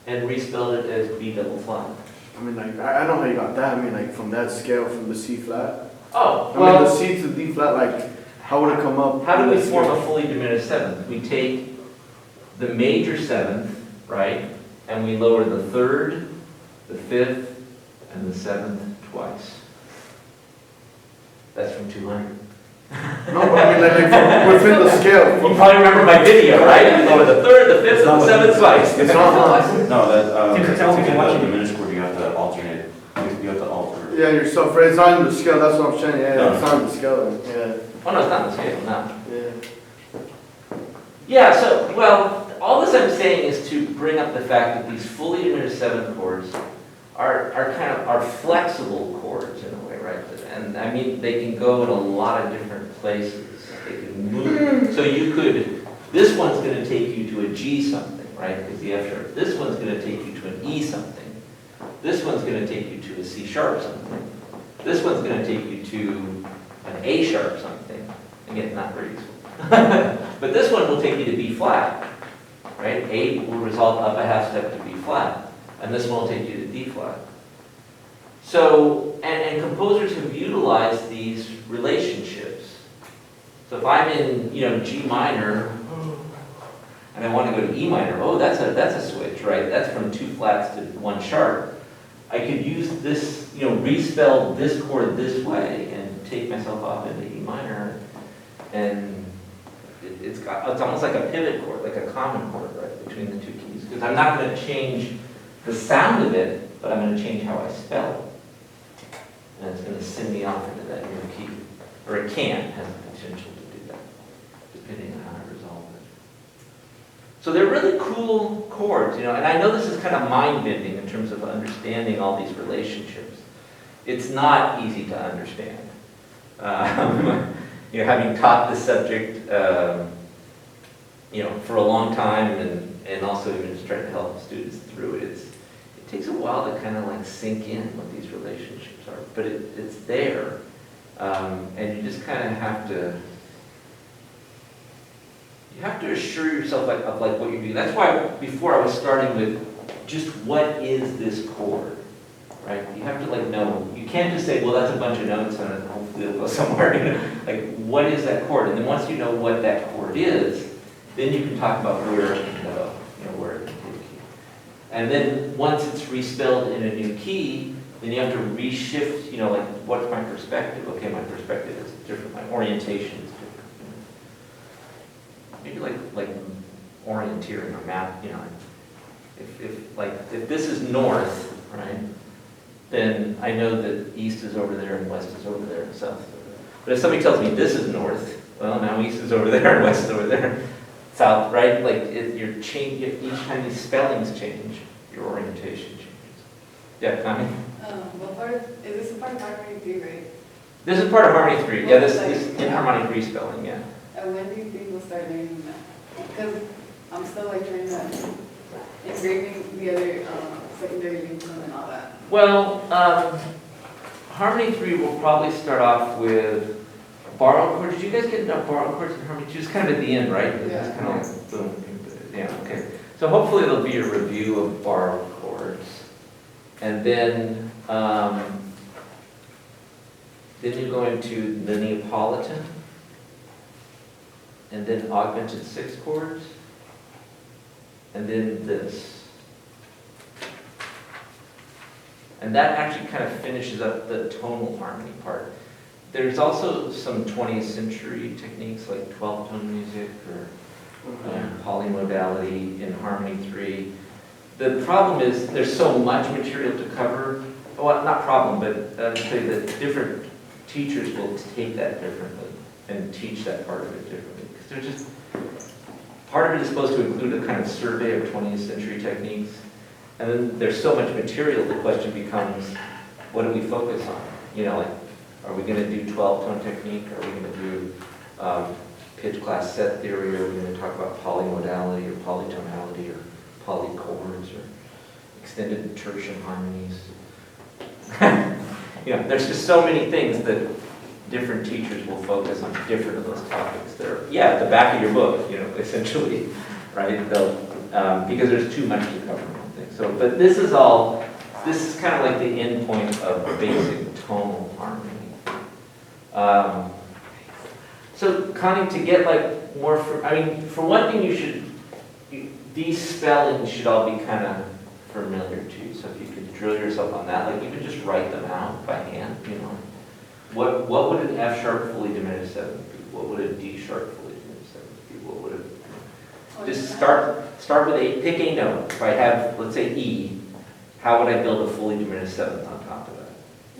and respelled it as B double flat. I mean, like, I know how you got that. I mean, like, from that scale, from the C flat. Oh, I mean, the well, C to D flat, like, how would it come up? how do in we the form scale? a fully diminished seventh? We take the major seventh, right, and we lower the third, the fifth, and the seventh twice. That's from 200. No, but I mean, like, within the scale. You probably remember my video, right? You lower the third, the fifth, and the seventh twice. It's not, No, that, You can tell to me get what the you- diminished chord, you have to alternate, you have to alter. yeah, yourself, right? It's not in the scale, that's what I'm saying, yeah, No. it's not in the scale, yeah, Oh, no, it's not the scale, no. yeah. Yeah, so, well, all this I'm saying is to bring up the fact that these fully diminished seventh chords are flexible chords in a way, right? And I mean, they can go in a lot of different places. They can move. So you could, this one's gonna take you to a G something, right? Because the F sharp. This one's gonna take you to an E something. This one's gonna take you to a C sharp something. This one's gonna take you to an A sharp something. Again, not very useful. But this one will take you to B flat, right? A will resolve up a half step to B flat, and this one will take you to D flat. So, and composers have utilized these relationships. So if I'm in, G minor, and I want to go to E minor, oh, that's a switch, right? That's from two flats to one sharp. I could use this, respell this chord this way and take myself off into E minor, and it's almost like a pivot chord, like a common chord, right, between the two keys. Because I'm not going to change the sound of it, but I'm going to change how I spell it. And it's going to send me off into that new key. Or it can, has the potential to do that, depending on how I resolve it. So they're really cool chords, and I know this is kind of mind-bending in terms of understanding all these relationships. It's not easy to understand. Having taught this subject, for a long time, and also even just trying to help students through it, it takes a while to kind of like sink in what these relationships are, but it's there, and you just kind of have to. You have to assure yourself of what you're doing. That's why before I was starting with just what is this chord, right? You have to know. You can't just say, well, that's a bunch of notes and hopefully it'll go somewhere. Like, what is that chord? And then once you know what that chord is, then you can talk about where it can go, where it can take you. And then once it's respelled in a new key, then you have to reshift, what's my perspective? Okay, my perspective is different. My orientation is different. Maybe like orienteering or map, if this is north, right, then I know that east is over there and west is over there and south is over there. But if somebody tells me this is north, well, now east is over there and west is over there, south, right? You're changing, each time these spellings change, your orientation changes. Yeah, Connie? Is this a part of harmony 3, right? This is part of harmony 3. Yeah, this inharmonic respelling, yeah. And when do you think we'll start learning that? Because I'm still trying to engraving the other secondary links and all that. Well, harmony 3 will probably start off with borrowed chords. Did you guys get enough borrowed chords in harmony 2? Just kind of at the end, right? Yeah. It's kind of like boom. Yeah, okay. So hopefully there'll be a review of borrowed chords. And then you go into the Neapolitan, and then augmented 6 chords, and then this. And that actually kind of finishes up the tonal harmony part. There's also some 20th century techniques like 12-tone music or polymodality in harmony 3. the problem is, there's so much material to cover. Well, not problem, but I'd say that different teachers will take that differently and teach that part of it differently. Because they're just, part of it is supposed to include a kind of survey of 20th century techniques. And then there's so much material, the question becomes, what do we focus on? You know, like, are we gonna do 12-tone technique? Are we gonna do pitch class set theory? Are we gonna talk about polymodality or polytonality or polychords or extended tertium harmonies? You know, there's just so many things that different teachers will focus on different of those topics. They're, yeah, at the back of your book, you know, essentially, right? They'll, because there's too much to cover in one thing. So, but this is all, this is kind of like the end point of basic tonal harmony. So, Connie, to get like more, I mean, for one thing, these spellings should all be kind of familiar to you. So if you could drill yourself on that, like you could just write them out by hand, you know. What would an F sharp fully diminished seventh be? What would a D sharp fully diminished seventh be? What would it? Just start with a, pick a note. If I have, let's say E, how would I build a fully diminished seventh on top of that?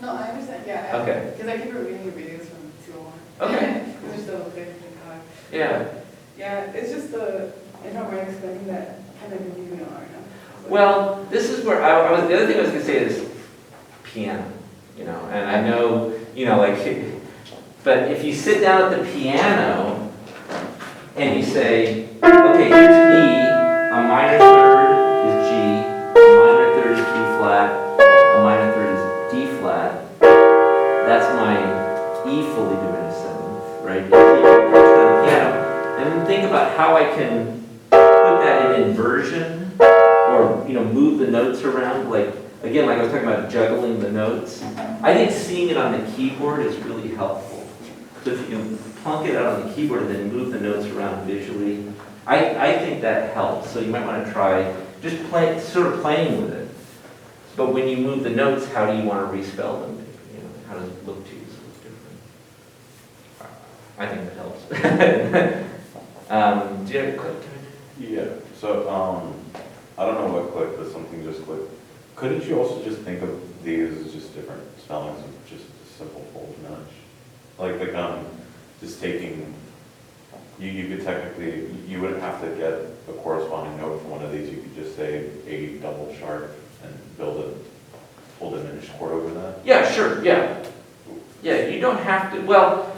No, I understand, yeah. Okay. Because I keep reading your videos from 201. Okay. Because they're so clear and hard. Yeah. Yeah, it's just the, if I'm right explaining that kind of confusing right now. Well, this is where I was, the other thing I was going to say is piano, you know, and I know, you know, like, but if you sit down at the piano and you say, okay, here's E, a minor third is G, a minor third is B flat, a minor third is D flat, that's my E fully diminished seventh, right? You keep it on the piano, and then think about how I can put that in inversion, or, you know, move the notes around, like, again, like I was talking about juggling the notes. I think seeing it on the keyboard is really helpful. So if you can plunk it out on the keyboard and then move the notes around visually, I think that helps. So you might want to try just sort of playing with it. But when you move the notes, how do you want to respell them? You know, how does it look to you? So it's different. I think that helps. Do you have a quick? Yeah, so, I don't know what clicked, but something just clicked. Couldn't you also just think of these as just different spellings of just a simple fold nudge? Like, just taking, you could technically, you wouldn't have to get a corresponding note from one of these. You could just say a double sharp and build a full diminished chord over that. Yeah, sure, yeah. Yeah, you don't have to, well,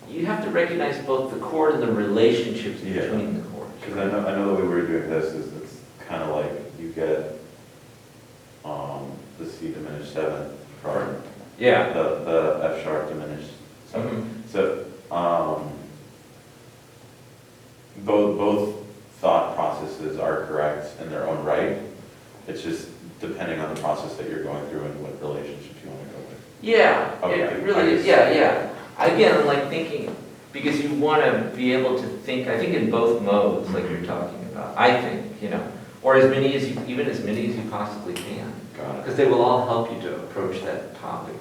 you have to recognize both the chord and the relationships between the chords. Because I know the way we're doing this is it's kind of like you get the C diminished seventh from Yeah. the F sharp diminished seventh. So both thought processes are correct in their own right. It's just depending on the process that you're going through and what relationship you want to go with. Yeah, Okay, it really is, yeah. Again, like thinking, because you want to be able to think, I think in both modes, like you're talking about, I think, you know, or as many as you, even as many as you possibly can. Got it. Because they will all help you to approach that topic.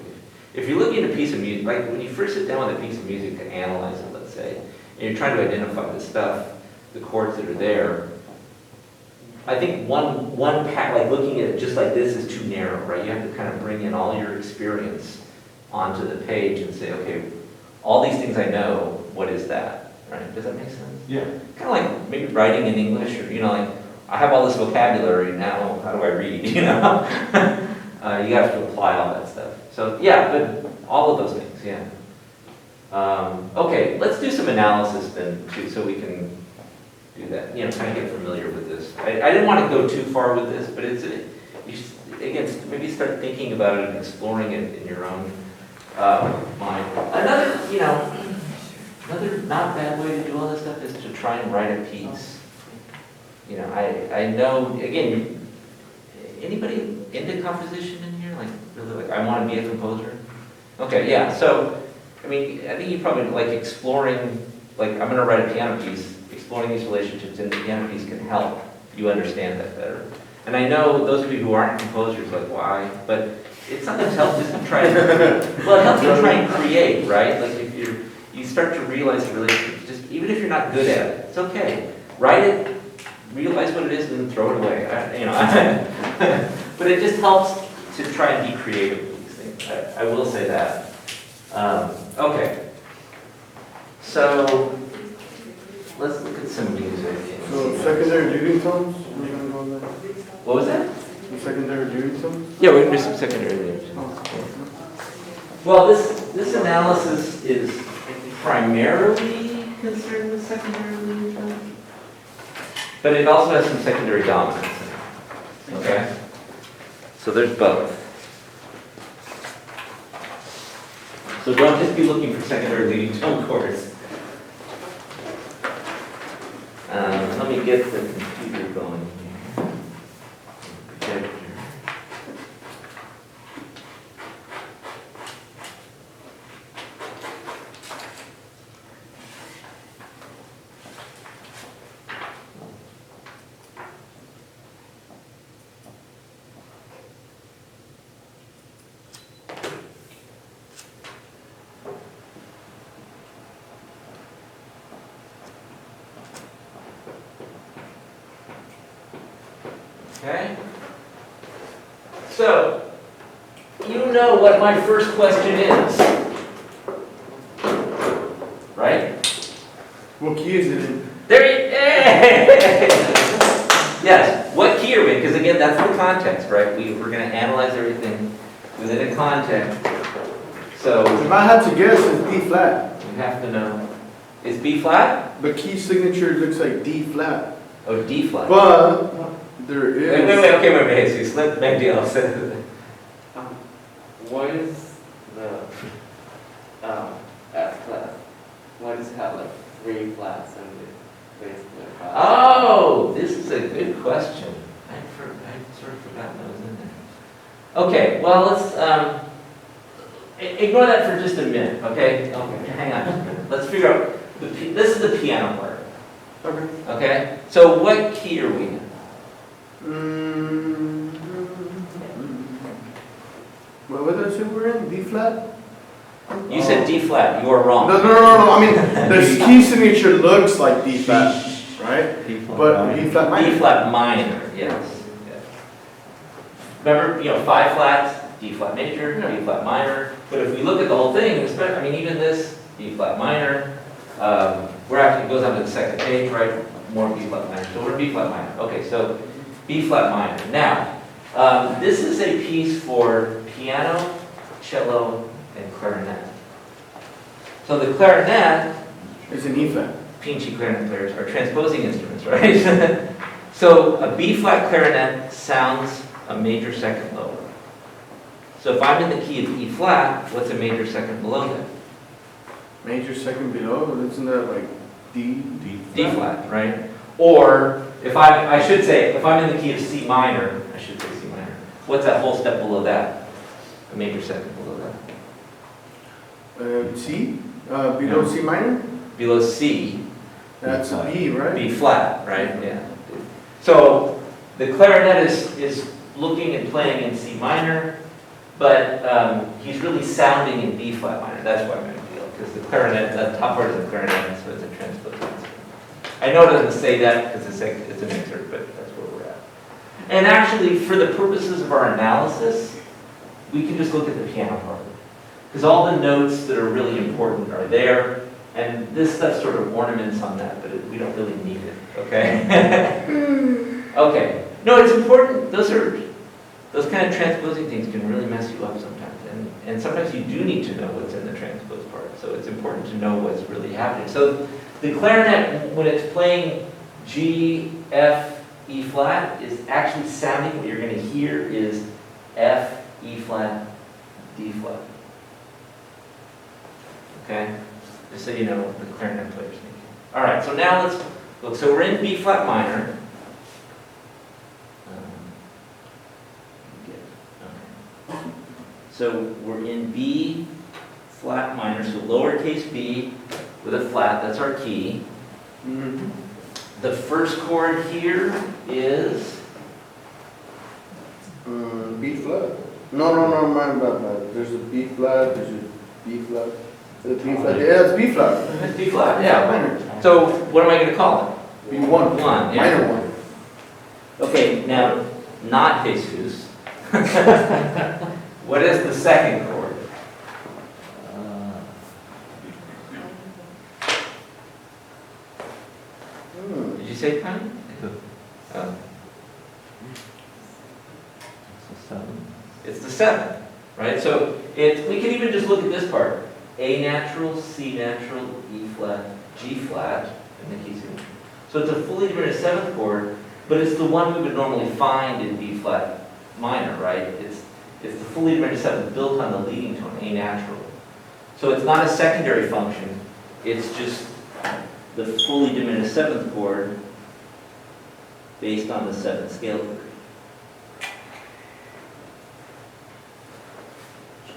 If you're looking at a piece of music, like when you first sit down with a piece of music to analyze it, let's say, and you're trying to identify the stuff, the chords that are there, I think one path, like looking at it just like this is too narrow, right? You have to kind of bring in all your experience onto the page and say, okay, all these things I know, what is that, right? Does that make sense? Yeah. Kind of like maybe writing in English, or, you know, like, I have all this vocabulary now, how do I read, you know? You have to apply all that stuff. So, yeah, but all of those things, yeah. Okay, let's do some analysis then, too, so we can do that, you know, kind of get familiar with this. I didn't want to go too far with this, but it's, you should, again, maybe start thinking about it and exploring it in your own mind. Another, you know, another not bad way to do all this stuff is to try and write a piece. You know, I know, again, anybody into composition in here? Like, really, like, I want to be a composer? Okay, yeah, so, I mean, I think you probably like exploring, like, I'm going to write a piano piece, exploring these relationships in the piano piece can help you understand that better. And I know those of you who aren't composers, like, why? But it's something to help just to try well, it helps you try and create, right? Like, if you start to realize the relationships, just, even if you're not good at it, it's okay. Write realize what it is and then throw it away, you know. But it just helps to try and be creative with these things, I will say that. Okay. So, let's look at some music. So secondary leading tones, we're gonna go on that. What was that? The secondary leading tones? Yeah, we're gonna do some secondary lyrics. Well, this analysis is primarily concerned with secondary leading tones, but it also has some secondary dominance in it, okay? So there's both. So don't just be looking for secondary leading tone chords. Let me get the computer going here. Projector. Okay? So, you know what my first question is. Right? What key is it in? There you, yes, what key are we in? Because again, that's the context, right? We're going to analyze everything within a context. So, If I had to guess, it's D flat. you have to know. Is B flat? The key signature looks like D flat. Oh, D flat. But there is. Okay, Jesus, let Maggie else. What is the F flat? Why does it have like 3 flats and it basically a class? Oh, this is a good question. I sort of forgot that was in there. Okay, well, let's ignore that for just a minute, okay? Okay, hang on. Let's figure out, this is the piano part, Okay. okay? So what key are we in? What did I say we're in? D flat? You said D flat, you are wrong. No. I mean, the key signature looks like D flat, right? But D flat minor. D flat minor, yes. Remember, 5 flats, D flat major, Yeah. D flat minor. But if we look at the whole thing, even this, D flat minor, it goes on to the second page, right? More B flat minor. So we're B flat minor. Okay, so B flat minor. Now, this is a piece for piano, cello, and clarinet. So the clarinet, It's an E flat. Pinchy clarinet players are transposing instruments, right? So a B flat clarinet sounds a major second lower. So if I'm in the key of E flat, what's a major second below that? Major second below, isn't that like D? D flat, right? Or if I should say, if I'm in the key of C minor, I should say C minor, what's that whole step below that? A major second below that. C? Below C minor? Below C, That's a B, right? B flat, right? Yeah. So the clarinet is looking and playing in C minor, but he's really sounding in B flat minor. That's why I'm going to feel, because the clarinet, the top part of the clarinet, so it's a transposed instrument. I know it doesn't say that because it's an excerpt, but that's where we're at. And actually, for the purposes of our analysis, we can just look at the piano part. Because all the notes that are really important are there, and this stuff sort of ornaments on that, but we don't really need it, okay? Okay. No, it's important. Those kind of transposing things can really mess you up sometimes. And sometimes you do need to know what's in the transposed part. So it's important to know what's really happening. So the clarinet, when it's playing G, F, E flat, is actually sounding, what you're going to hear is F, E flat, D flat. Okay? Just so you know what the clarinet player's thinking. All right, so now let's look. So we're in B flat minor. So we're in B flat minor, so lowercase b with a flat, that's our key. Mhm. The first chord here is, B flat. No, my bad. There's a B flat, there's a B flat. The B flat, yeah, it's B flat. B flat, yeah. Minor. So what am I going to call B1. One, yeah. Minor one. it? Okay, now, not Jesus. What is the second chord? Uh, Did you say Connie? Oh, it's a 7. it's the seventh, right? So we can even just look at this part. A natural, C natural, E flat, G flat, and the key signature. So it's a fully diminished seventh chord, but it's the one we would normally find in B flat minor, right? It's the fully diminished seventh built on the leading tone, A natural. So it's not a secondary function, it's just the fully diminished seventh chord based on the seventh scale degree.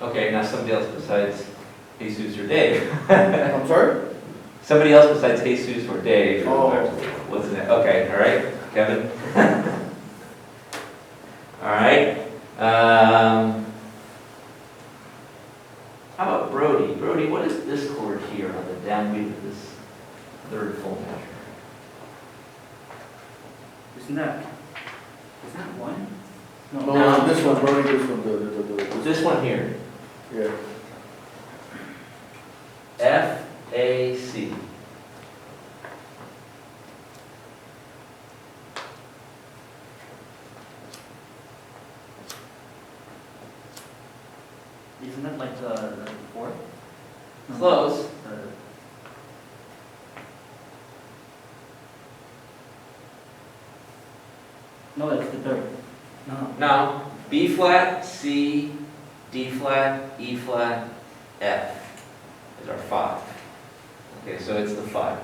Okay, now somebody else besides Jesus or Dave. I'm sorry? Somebody else besides Jesus or Dave. Oh. What's it? Okay, all right, Kevin. All right. How about Brody? Brody, what is this chord here on the downbeat of this third full measure? Isn't that one? No, this one, Brody, this one, the. This one here, Yeah. F, A, C. Isn't that like the fourth? Close. No, it's the third. No. Now, B flat, C, D flat, E flat, F is our 5. Okay, so it's the 5 chord.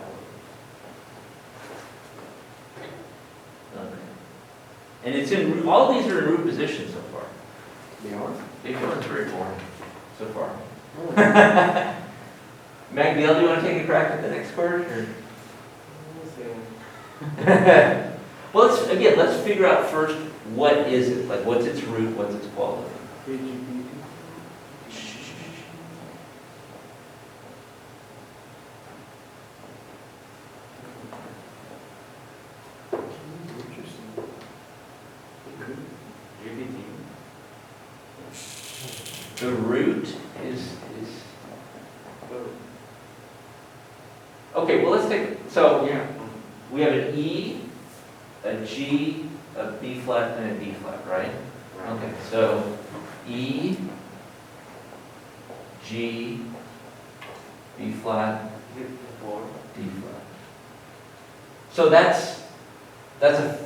Okay. And it's in, all these are in root position so far. They are? Big one's very boring so far. Magdiel, do you want to take a crack at the next chord? Or? Well, let's figure out first, what is it? Like, what's its root, what's its quality? The root is okay, well, let's take, so we have an E, a G, a B flat, and a D flat, right? Okay, so E, G, B flat, D flat. So that's an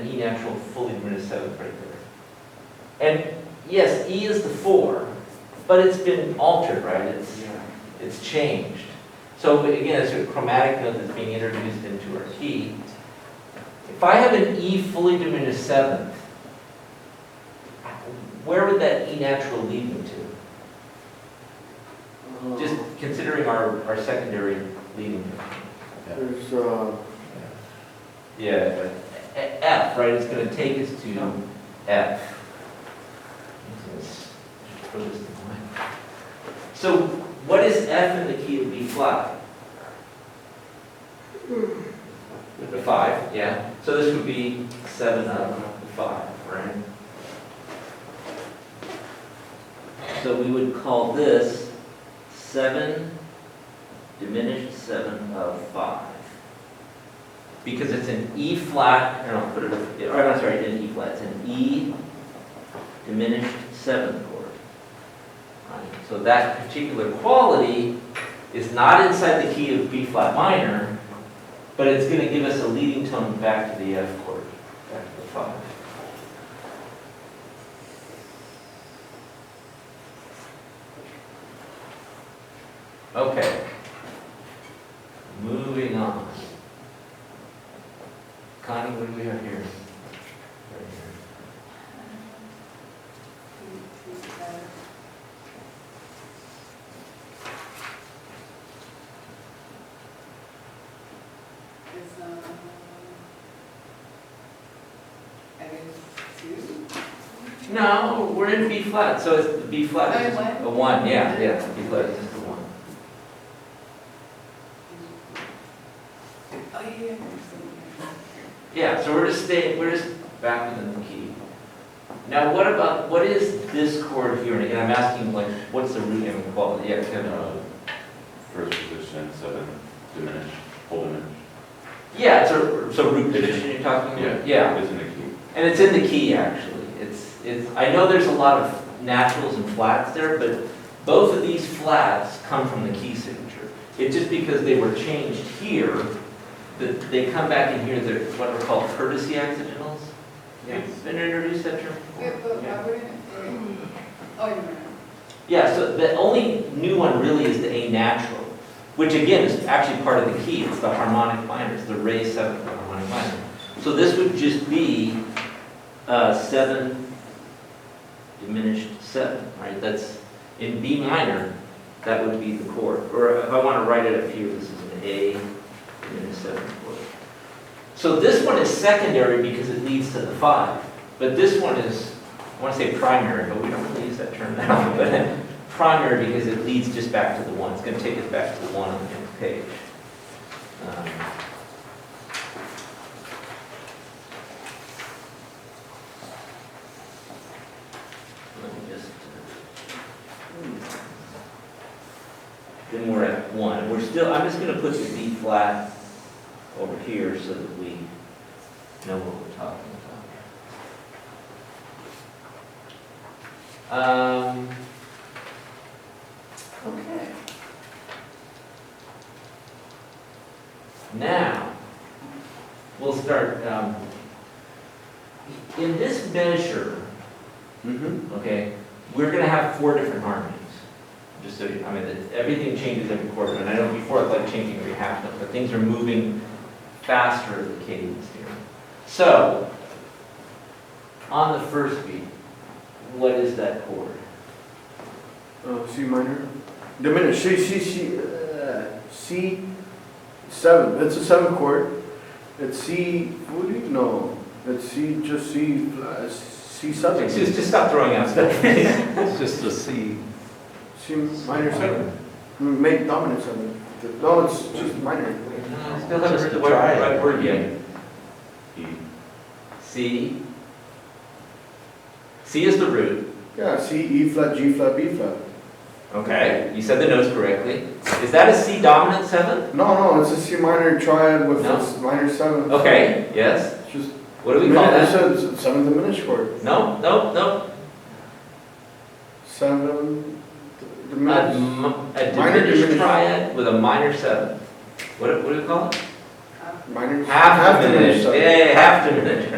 E natural fully diminished seventh right there. And yes, E is the 4, but it's been altered, right? It's changed. So again, it's a chromatic note that's being introduced into our key. If I have an E fully diminished seventh, where would that E natural lead me to? Just considering our secondary leading tone. There's, Yeah, F, right? It's going to take us to F. So what is F in the key of B flat? The 5, yeah. So this would be 7 out of 5, right? So we would call this 7 diminished 7 of 5. Because it's an E flat, or no, put it, or I'm sorry, an E flat, it's an E diminished 7th chord. Right? So that particular quality is not inside the key of B flat minor, but it's going to give us a leading tone back to the F chord, back to the 5. Okay. Moving on. Connie, what do we have here? Right here. I guess 2. No, we're in B flat, so it's the B flat is Oh, what? a 1, yeah, B flat is just a 1. Oh, yeah. Yeah, so we're just back within the key. Now, what is this chord here? And again, I'm asking, like, what's the root inequality? Yeah, Kevin. First position, 7, diminished, full diminished. Yeah, so root position you're talking about? Yeah. It's in the key. And it's in the key, actually. I know there's a lot of naturals and flats there, but both of these flats come from the key signature. It's just because they were changed here, that they come back in here, they're what are called courtesy accidentals. You've been introduced that term before? Wait, but Yeah. why wouldn't it, oh, you know. Yeah, so the only new one really is the A natural, which again is actually part of the key. It's the harmonic minor, it's the raised seventh harmonic minor. So this would just be 7 diminished 7, right? That's in B minor, that would be the chord. Or if I want to write it up here, this is an A diminished 7 chord. So this one is secondary because it leads to the 5. But this one is, I want to say primary, but we don't really use that term now. But primary because it leads just back to the 1. It's going to take us back to the 1 on the next page. Let me just, then we're at 1. We're still, I'm just going to put the B flat over here so that we know what we're talking about. Okay. Now, we'll start, in this measure, Mm-hmm. okay, we're going to have 4 different harmonies. Just so you, I mean, everything changes every quarter, and I know before it's like changing every half note, but things are moving faster at the cadence here. So, on the first beat, what is that chord? C minor. Diminished. C 7. It's a 7 chord. It's C. What do you know? It's C. Just C. C7. Just stop throwing out stuff. It's just a C. C minor 7. Make dominant 7. No, it's just minor. Still haven't heard the right word yet. E. C. C is the root. Yeah, C, E flat, G flat, B flat. Okay, you said the notes correctly. Is that a C dominant 7? No, it's a C minor triad with No. a minor 7. Okay, yes. It's just What do we call that? It's a 7 diminished chord. No. 7 A diminished. diminished diminished. triad with a minor 7. What do we call it? Minor. Half diminished. seven. Yeah, half diminished.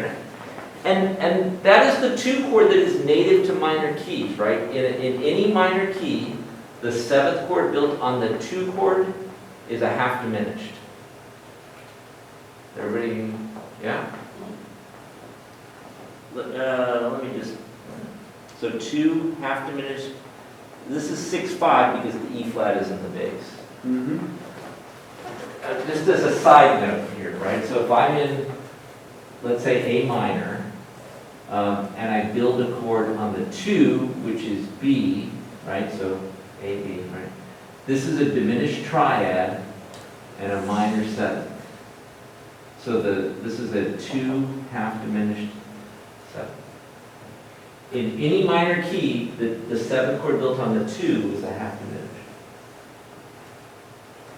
And that is the 2 chord that is native to minor keys, right? In any minor key, the 7th chord built on the 2 chord is a half diminished. Everybody, yeah? Let me just, so 2 half diminished. This is 6/5 because the E flat is in the bass. Mm-hmm. Just as a side note here, right? So if I'm in, let's say, A minor, and I build a chord on the 2, which is B, right? So A, B, right? This is a diminished triad and a minor 7. So this is a 2 half diminished 7. In any minor key, the 7th chord built on the 2 is a half diminished.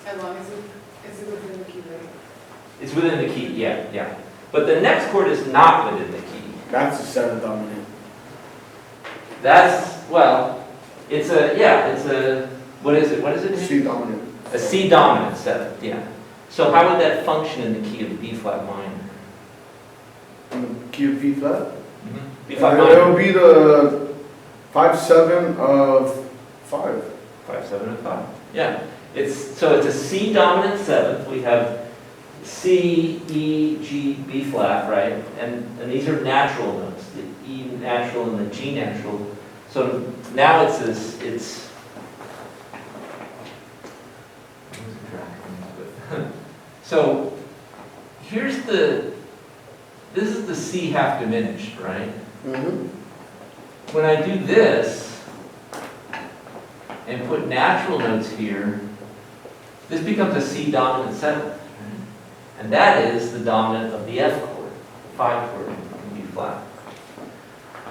As long as it's within the key, right? It's within the key, yeah. But the next chord is not within the key. That's a 7 dominant. That's, well, it's a, what is it? C dominant. A C dominant 7th, yeah. So how would that function in the key of B flat minor? In the key of B flat? B flat It minor. will be the 5/7 of 5. 5, 7, and 5. Yeah. It's a C dominant 7th. We have C, E, G, B flat, right? And these are natural notes, the E natural and the G natural. So now it's so here's this is the C half diminished, right? Mm-hmm. When I do this and put natural notes here, this becomes a C dominant 7th. And that is the dominant of the F chord. 5 chord in B flat.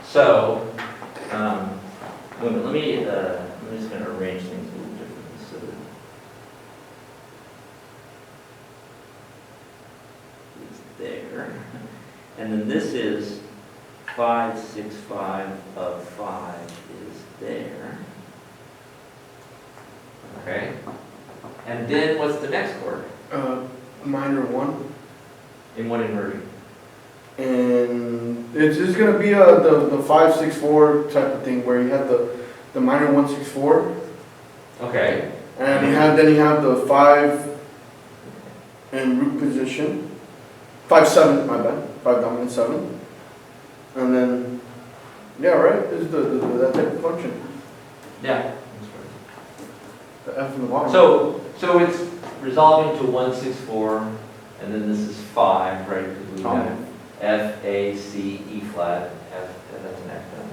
So, wait a minute, I'm just gonna arrange things a little differently, so that it's there. And then this is 5, 6, 5 of 5 is there. Okay? And then what's the next chord? Minor 1. In what inversion? And it's just gonna be the 5-6-4 type of thing where you have the minor 1-6-4, Okay. and you have the 5 in root position, 5-7, my bad, 5 dominant 7, and then yeah, right, this is that type of function, Yeah. the F in the bottom. So it's resolving to 1, 6, 4, and then this is 5, right? Because we have F, A, C, E flat, F, that's an F down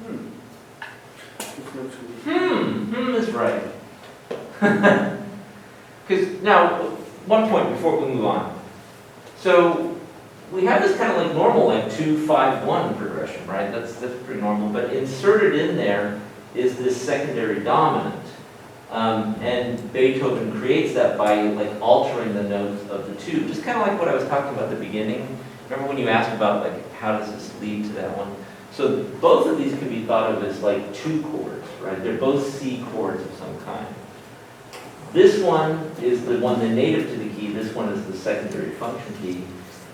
there. This looks good. Is right. Because now, one point before we move on. So we have this kind of like normal, like 2, 5, 1 progression, right? That's pretty normal. But inserted in there is this secondary dominant. And Beethoven creates that by like altering the notes of the 2. Just kind of like what I was talking about at the beginning. Remember when you asked about like how does this lead to that one? So both of these can be thought of as like 2 chords, right? They're both C chords of some kind. This one is the one that's native to the key. This one is the secondary function key.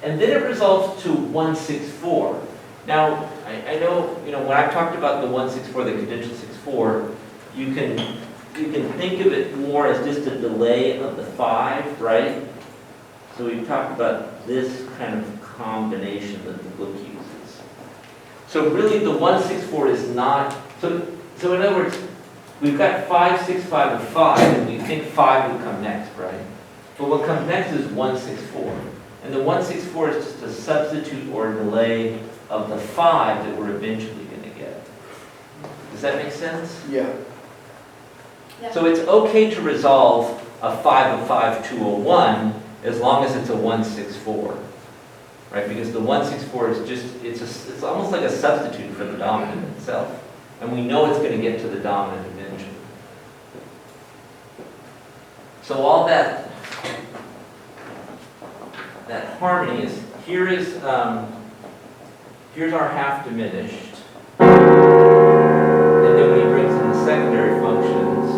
And then it resolves to 1, 6, 4. Now, I know, when I've talked about the 1, 6, 4, the cadential 6, 4, you can think of it more as just a delay of the 5, right? So we've talked about this kind of combination that the book uses. So really the 1, 6, 4 is not, so in other words, we've got 5, 6, 5, and 5, and we think 5 would come next, right? But what comes next is 1, 6, 4. And the 1, 6, 4 is just a substitute or a delay of the 5 that we're eventually going to get. Does that make sense? Yeah. So it's okay to resolve a 5 of 5 to a 1 as long as it's a 1, 6, 4. Right? Because the 1, 6, 4 is just, it's almost like a substitute for the dominant itself. And we know it's going to get to the dominant eventually. So all that harmony is, here's our half diminished. And then when he brings in the secondary functions,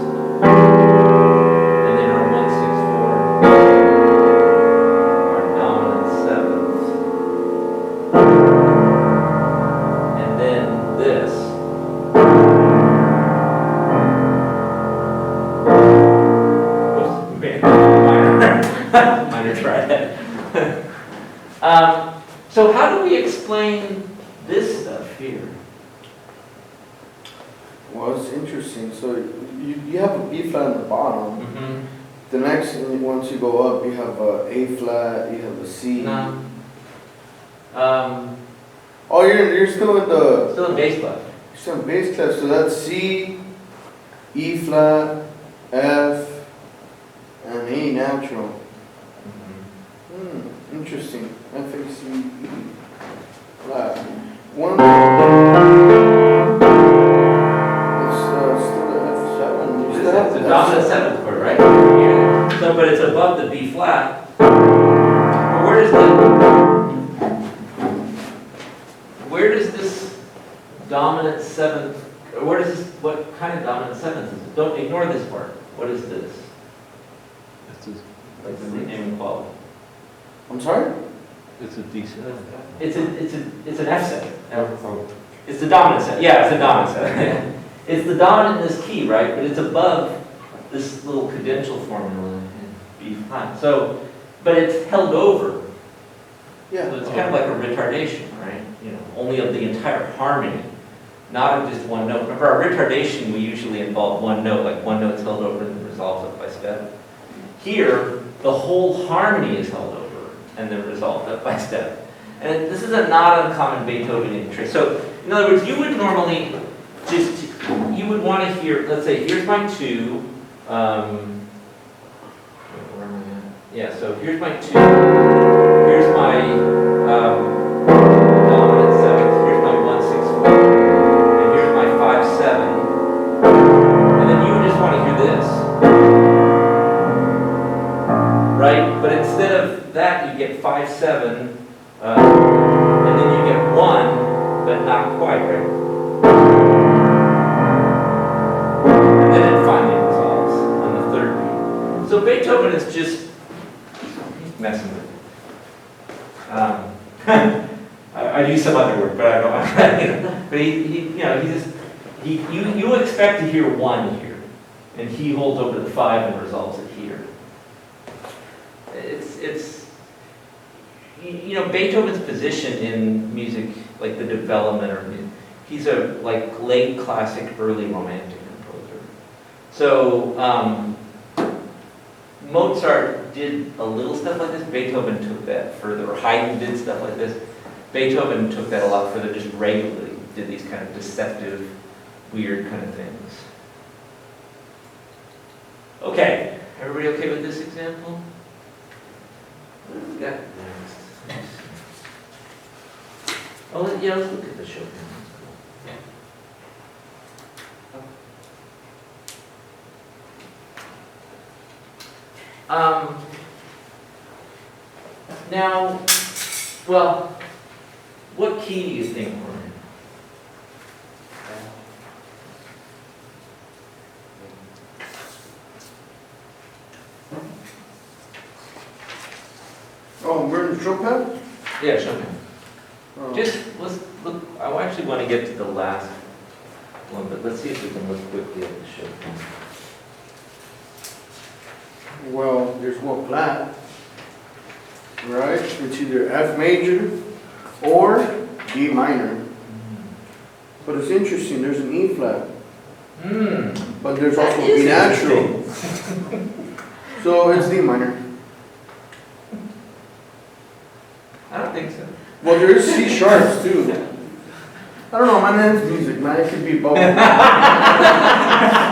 and then our 1, 6, 4, our dominant seventh, and then this. Minor triad. So how do we explain this stuff here? Well, it's interesting. So you have a B flat in the bottom. Mm-hmm. The next, once you go up, you have a A flat, you have a C. No. Oh, you're still in the Still in bass clef. you're still in bass clef. So that's C, E flat, F, and A natural. Interesting. F, A, C, E flat. One. It's still the F7. You still have It's a the dominant F7. seventh chord, right? Yeah. So, but it's above the B flat. But where does this dominant seventh, what kind of dominant seventh is it? Don't ignore this part. What is this? Like the name quality. I'm sorry? It's a D7. It's an F7. It's the dominant seventh. Yeah, it's the dominant seventh. It's the dominant in this key, right? But it's above this little cadential formula in B flat. So, but it's held over. Yeah. So it's kind of like a retardation, right? Only of the entire harmony, not of just one note. Remember, our retardation, we usually involve one note, like one note's held over and then resolves up by step. Here, the whole harmony is held over and then resolved up by step. And this is a not uncommon Beethovenian trick. So, in other words, you would normally you would want to hear, let's say, here's my 2, where am I at? Yeah, so here's my 2, here's my dominant 7th, here's my 1/6 and here's my 5/7, and then you just want to hear this, right? But instead of that, you get 5/7, and then you get 1, but not quite, right? And then it finally resolves on the 3rd beat. So Beethoven is just messing with it. I use some other word, but I don't. But he you expect to hear 1 here, and he holds over the 5 and resolves it here. It's Beethoven's position in music, like the development or he's a like late classic, early romantic composer. So Mozart did a little stuff like this. Beethoven took that further. Or Haydn did stuff like this. Beethoven took that a lot further, just regularly did these kind of deceptive, weird kind of things. Okay, everybody okay with this example? What have we got next? Oh, yeah, let's look at the Chopin. Now, well, what key do you think we're in? Oh, we're in Chopin? Yeah, Chopin. Oh. Just, let's look, I actually want to get to the last one, but let's see if we can look quickly at the Chopin. Well, there's one flat, right? It's either F major or D minor. But it's interesting, there's an E flat, but there's also That a is B natural. So it's D minor. I don't think so. Well, there is C sharps too. I don't know, my name's music, man, it could be both.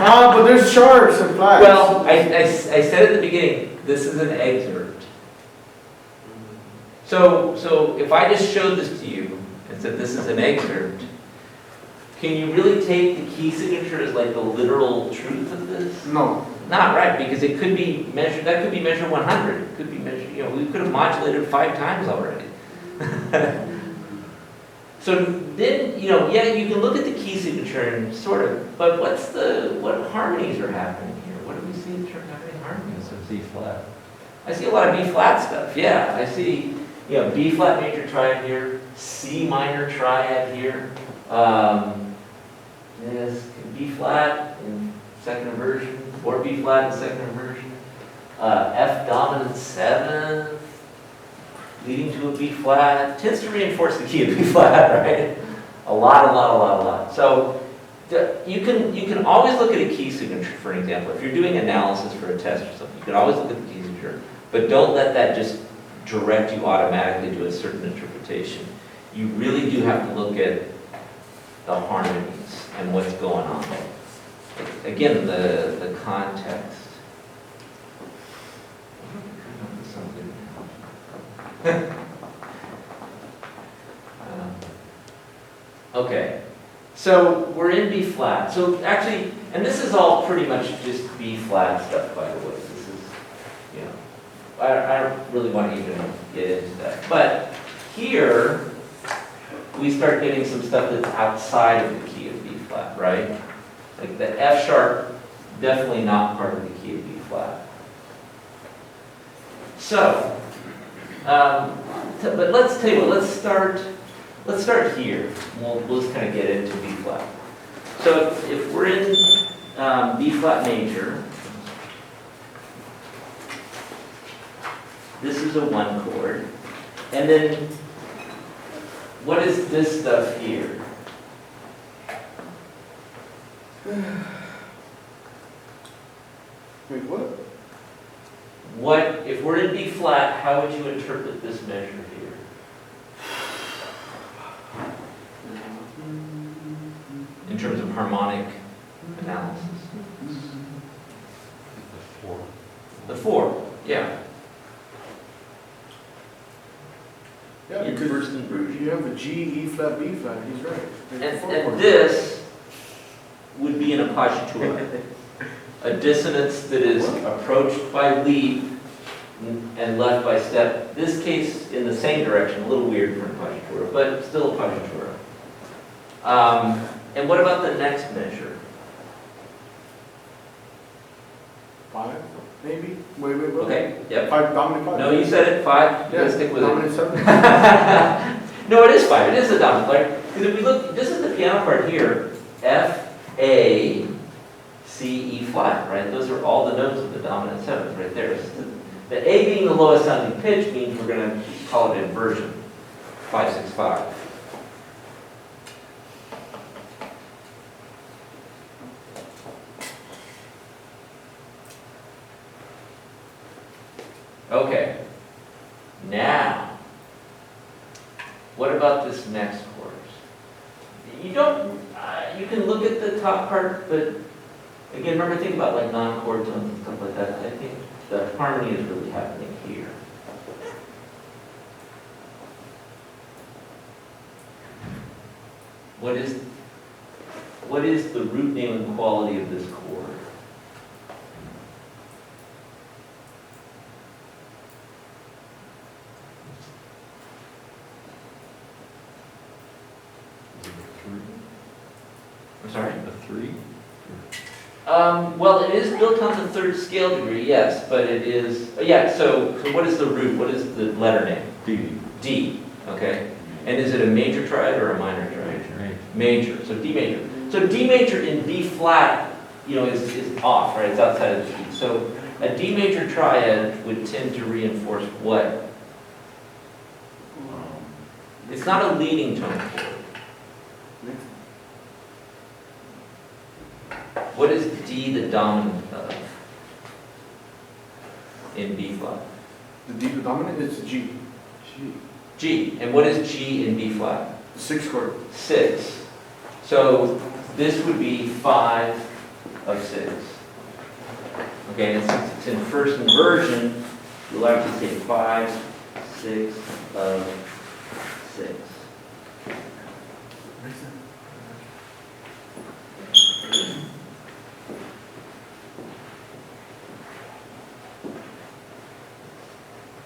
But there's sharps and flats. Well, I said at the beginning, this is an excerpt. So if I just showed this to you and said this is an excerpt, can you really take the key signature as like the literal truth of this? No. Not right, because it could be measured, that could be measure 100. It could be measured, we could have modulated 5 times already. So then, yeah, you can look at the key signature and sort of, but what harmonies are happening here? What do we see in terms of happening harmonies? So C flat. I see a lot of B flat stuff, yeah. I see, B flat major triad here, C minor triad here. Yes, B flat in second inversion, or B flat in second inversion. F dominant 7th, leading to a B flat, tends to reinforce the key of B flat, right? A lot. So you can always look at a key signature, for an example. If you're doing analysis for a test or something, you can always look at the key signature, but don't let that just direct you automatically to a certain interpretation. You really do have to look at the harmonies and what's going on. Again, the context. Okay, so we're in B flat. So actually, and this is all pretty much just B flat stuff, by the way. This is, I don't really want to even get into that. But here, we start getting some stuff that's outside of the key of B flat, right? Like the F sharp, definitely not part of the key of B flat. So, but let's tell you what, let's start here. We'll just kind of get into B flat. So if we're in B flat major, this is a 1 chord, and then what is this stuff here? Wait, what? If we're in B flat, how would you interpret this measure here? In terms of harmonic analysis. 4, yeah. Yeah, In because first inversion. you have a G, E flat, B flat, he's right. There's four And chords. this would be an appoggiatura, a dissonance that is approached by leap and left by step. This case in the same direction, a little weird for an appoggiatura, but still appoggiatura. And what about the next measure? 5, maybe? Wait. Okay, yep. 5, dominant 5. No, you said it, 5, you Yeah, gotta stick with it. dominant 7. No, it is 5, it is a dominant, right? Because if we look, this is the piano part here, F, A, C, E flat, right? Those are all the notes of the dominant 7th right there. The A being the lowest sounding pitch means we're gonna call it inversion, 5, 6, 5. Okay, now, what about this next chorus? You don't, you can look at the top part, but again, remember, think about like non-chord tones and stuff like that. I think the harmony is really happening here. What is the root name and quality of this chord? I'm sorry? A 3? Well, it is built on the 3rd scale degree, yes, but it is, yeah, so what is the root? What is the letter name? D. D, okay? And is it a major triad or a minor triad? Major, so D major. So D major in B flat, you know, is off, right? It's outside of the key. So a D major triad would tend to reinforce what? It's not a leading tone chord. What is D the dominant of in B flat? The D, the dominant, is G. G. And what is G in B flat? The 6th chord. 6. So this would be 5 of 6. Okay, and since it's in first inversion, you'll actually say 5, 6 of 6.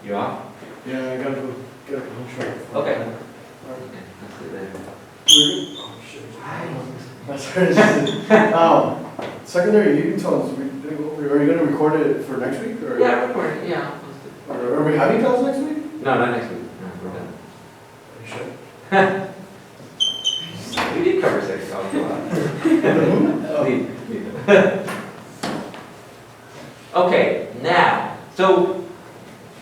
You off? Yeah, I gotta go get a contract. Okay. Okay, that's it there. Oh, shit. That's right. Secondary leading tones, we didn't go over. Are you gonna record it for next week? Or, Yeah, record it, yeah. Are we having calls next week? No, not next week. No, we're done. Are you sure? We did cover 6 songs a lot. Okay, now, so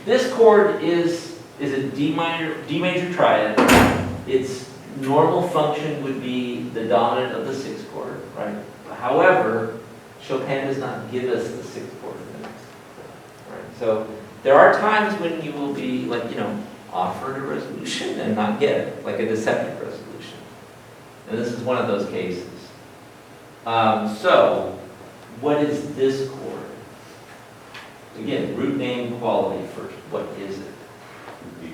this chord is a D major triad. Its normal function would be the dominant of the 6th chord, right? However, Chopin does not give us the 6th chord in the next, right? So there are times when you will be like, you know, offered a resolution and not get it, like a deceptive resolution. And this is one of those cases. So, what is this chord? Again, root name quality first. What is it? B.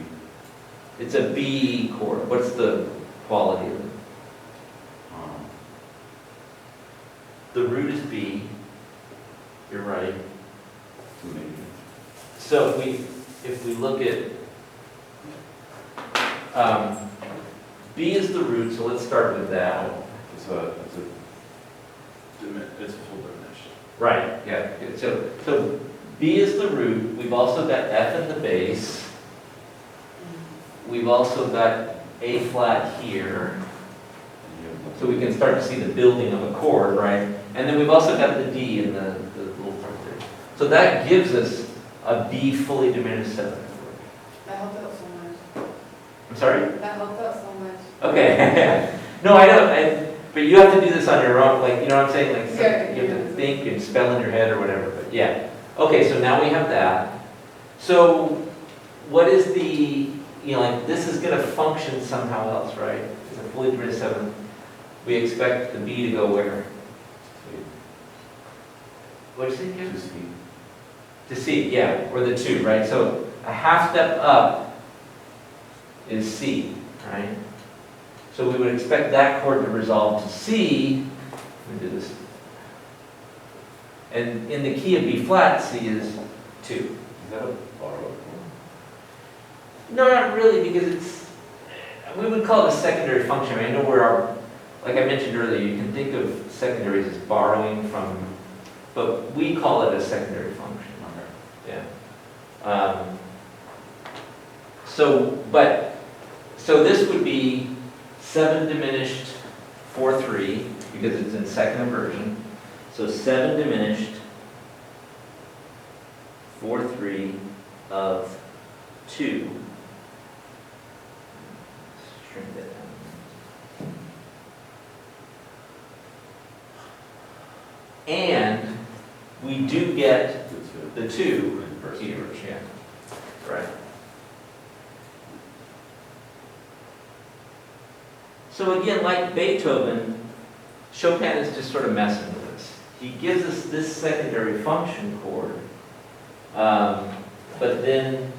It's a B chord. What's the quality of it? The root is B. You're right. Maybe. So if we look at B is the root, so let's start with that. It's a full diminished. Right, yeah. Good. So B is the root. We've also got F in the bass. We've also got A flat here. So we can start to see the building of a chord, right? And then we've also got the D in the little part there. So that gives us a B fully diminished 7th chord. That helped out so much. I'm sorry? That helped out so much. Okay. No, I know. But you have to do this on your own, like, you know what I'm saying? Like, Yeah, you have to yeah. think and spell in your head or whatever, but yeah. Okay, so now we have that. So what is the, you know, like, this is gonna function somehow else, right? It's a fully diminished 7th. We expect the B to go where? What did you say, Kim? To C. To C, yeah, or the 2, right? So a half step up is C, right? So we would expect that chord to resolve to C. Let me do this. And in the key of B flat, C is 2. Is that a borrowed No, not really, because it's, we would call it a secondary function. I know where our, like I mentioned earlier, you can think of secondaries as borrowing from, but we call it a secondary function. Yeah. So this would be 7 diminished 4/3 because it's in second inversion. So 7 diminished 4/3 of 2. Shrink that down. And we do get the 2 here, yeah. Right. So again, like Beethoven, Chopin is just sort of messing with us. He gives us this secondary function chord, but then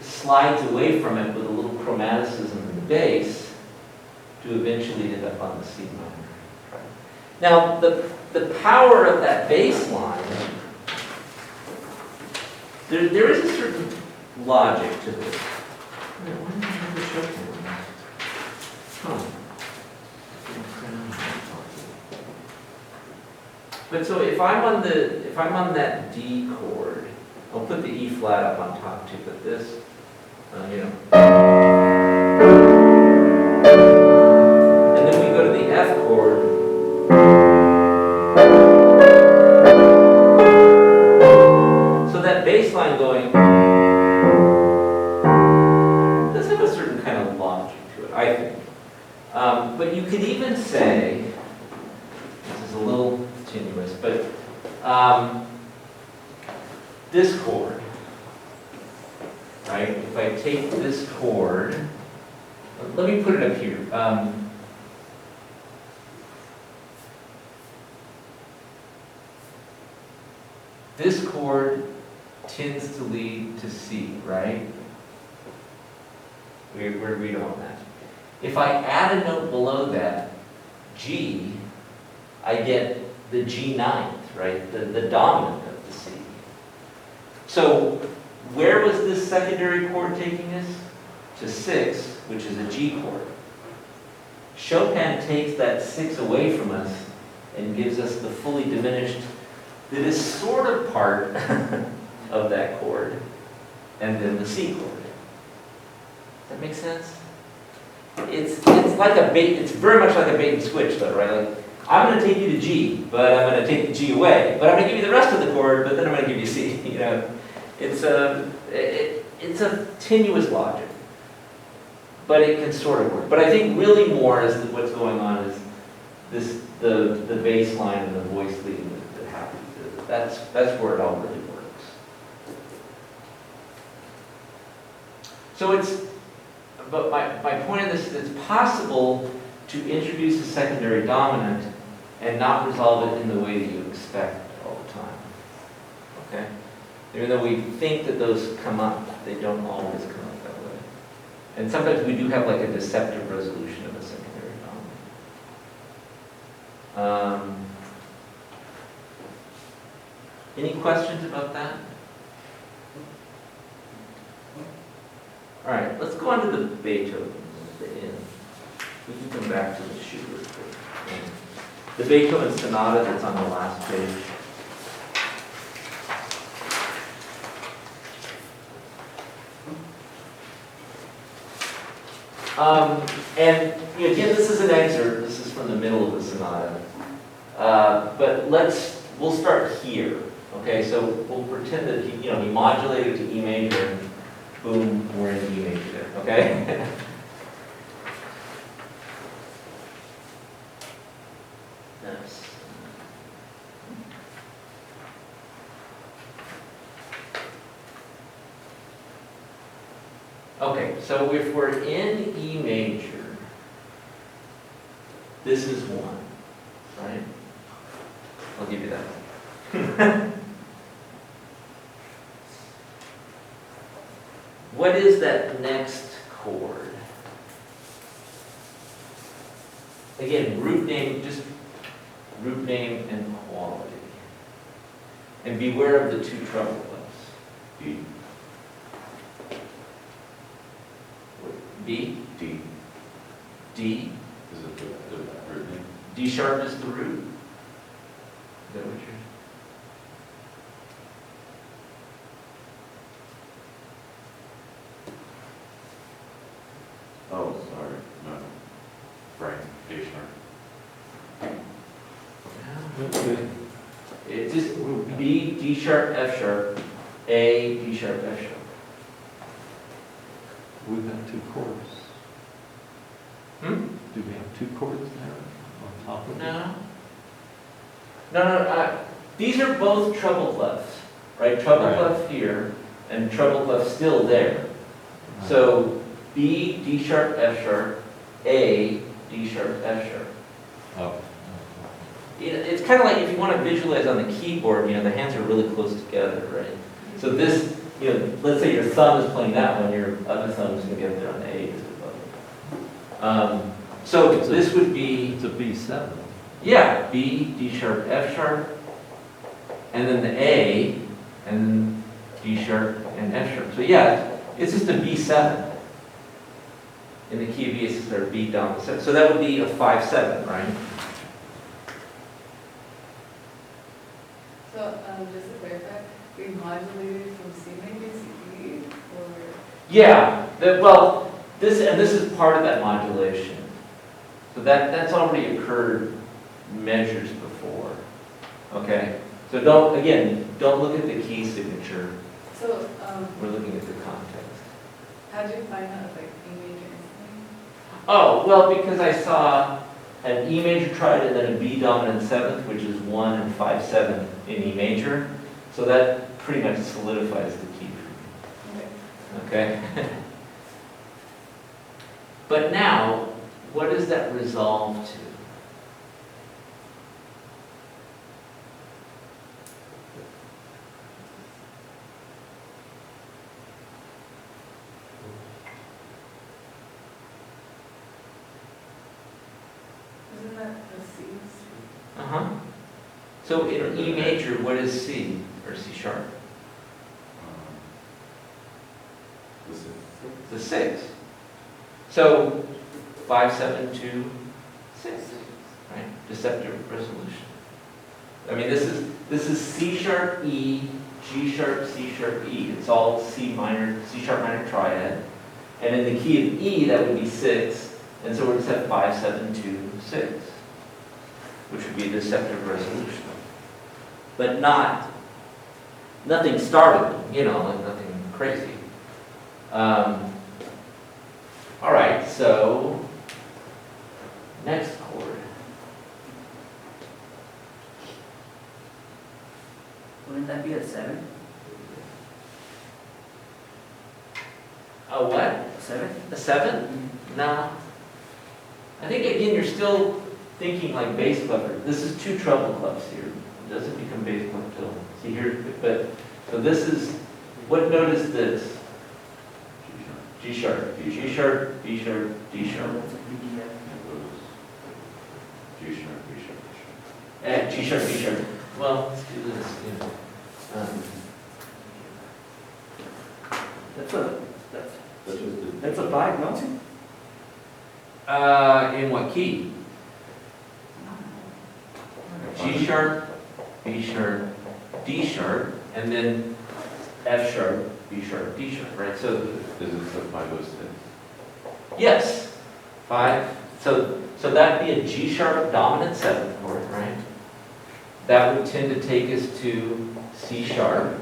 slides away from it with a little chromaticism in the bass to eventually end up on the C minor. Now, the power of that bass line, there is a certain logic to this. Why did I have the Chopin? Huh. But so if I'm on that D chord, I'll put the E flat up on top too, but this, and then we go to the F chord. So that bass line going does have a certain kind of logic to it, I think. But you could even say, this is a little tenuous, but this chord, right? If I take this chord, let me put it up here. This chord tends to lead to C, right? We're agreed on that. If I add a note below that, G, I get the G9th, right? The dominant of the C. So where was this secondary chord taking us? To 6, which is a G chord. Chopin takes that 6 away from us and gives us the fully diminished that is sort of part of that chord, and then the C chord. Does that make sense? It's like a bait. It's very much like a bait and switch, though, right? Like, I'm going to take you to G, but I'm going to take the G away. But I'm going to give you the rest of the chord, but then I'm going to give you C. You know, it's a tenuous logic, but it can sort of work. But I think really more is that what's going on is this the bass line and the voice leading that happens. That's where it all really works. So but my point of this is it's possible to introduce a secondary dominant and not resolve it in the way that you expect all the time. Okay? Even though we think that those come up, they don't always come up that way. And sometimes we do have like a deceptive resolution of a secondary dominant. Any questions about that? All right, let's go on to the Beethoven at the end. We can come back to the Schubert. The Beethoven Sonata that's on the last page. And again, this is an excerpt. This is from the middle of the sonata. But we'll start here. Okay, so we'll pretend that he modulated to E major, and boom, we're in E major. Okay. Yes. Okay, so if we're in E major, this is 1, right? I'll give you that. what is that next chord? Again, root name, just root name and quality. And beware of the two treble clefs. D, B, D, D, is it the root name? D sharp is the root. Is that what you're? Oh, sorry, no. Right, D sharp. It's just B, D sharp, F sharp, A, D sharp, F sharp. We've got two chords. Hmm? Do we have two chords there on top of it? No. No, these are both treble clefs, right? Treble Right. clef here and treble clef still there. So B, D sharp, F sharp, A, D sharp, F sharp. Oh. It's kind of like if you want to visualize on the keyboard, the hands are really close together, right? So this, let's say your thumb is playing that one, your other thumb is going to be up there on the A just above. So this would be, It's a B7. yeah, B, D sharp, F sharp, and then the A, and then D sharp and F sharp. So yeah, it's just a B7. In the key of E, it's just our B dominant 7. So that would be a 5/7, right? So, just to clarify, we modulated from C major to E, or? Yeah, well, this is part of that modulation. So that's already occurred measures before. Okay? So don't look at the key signature. So, We're looking at the context. how'd you find out, like, E major instantly? Oh, well, because I saw an E major triad and then a B dominant 7th, which is 1 and 5/7 in E major. So that pretty much solidifies the key for me. Okay. Okay? But now, what does that resolve to? Isn't that the C's? Uh-huh. So in E major, what is C or C sharp? This is, The 6. So 5/7 2 6, right? Deceptive resolution. I mean, this is C sharp E, G sharp, C sharp E. It's all C sharp minor triad. And in the key of E, that would be 6. And so we're just at 5/7 2 6, which would be deceptive resolution. But nothing startling, like nothing crazy. All right, so next chord. Wouldn't that be a 7? A what? A 7? A 7? No. I think again you're still thinking like bass clef. This is two treble clefs here. It doesn't become bass clef till. See here, so this is, what note is this? G sharp, G sharp, B sharp, D sharp. That's a BDF. G sharp, B sharp, B sharp. G sharp, B sharp. Well, let's do this. That's a 5, no? In what key? G sharp, B sharp, D sharp, and then F sharp, B sharp, D sharp, right? So Is it the 506? yes, 5. So that'd be a G sharp dominant 7th chord, right? That would tend to take us to C sharp,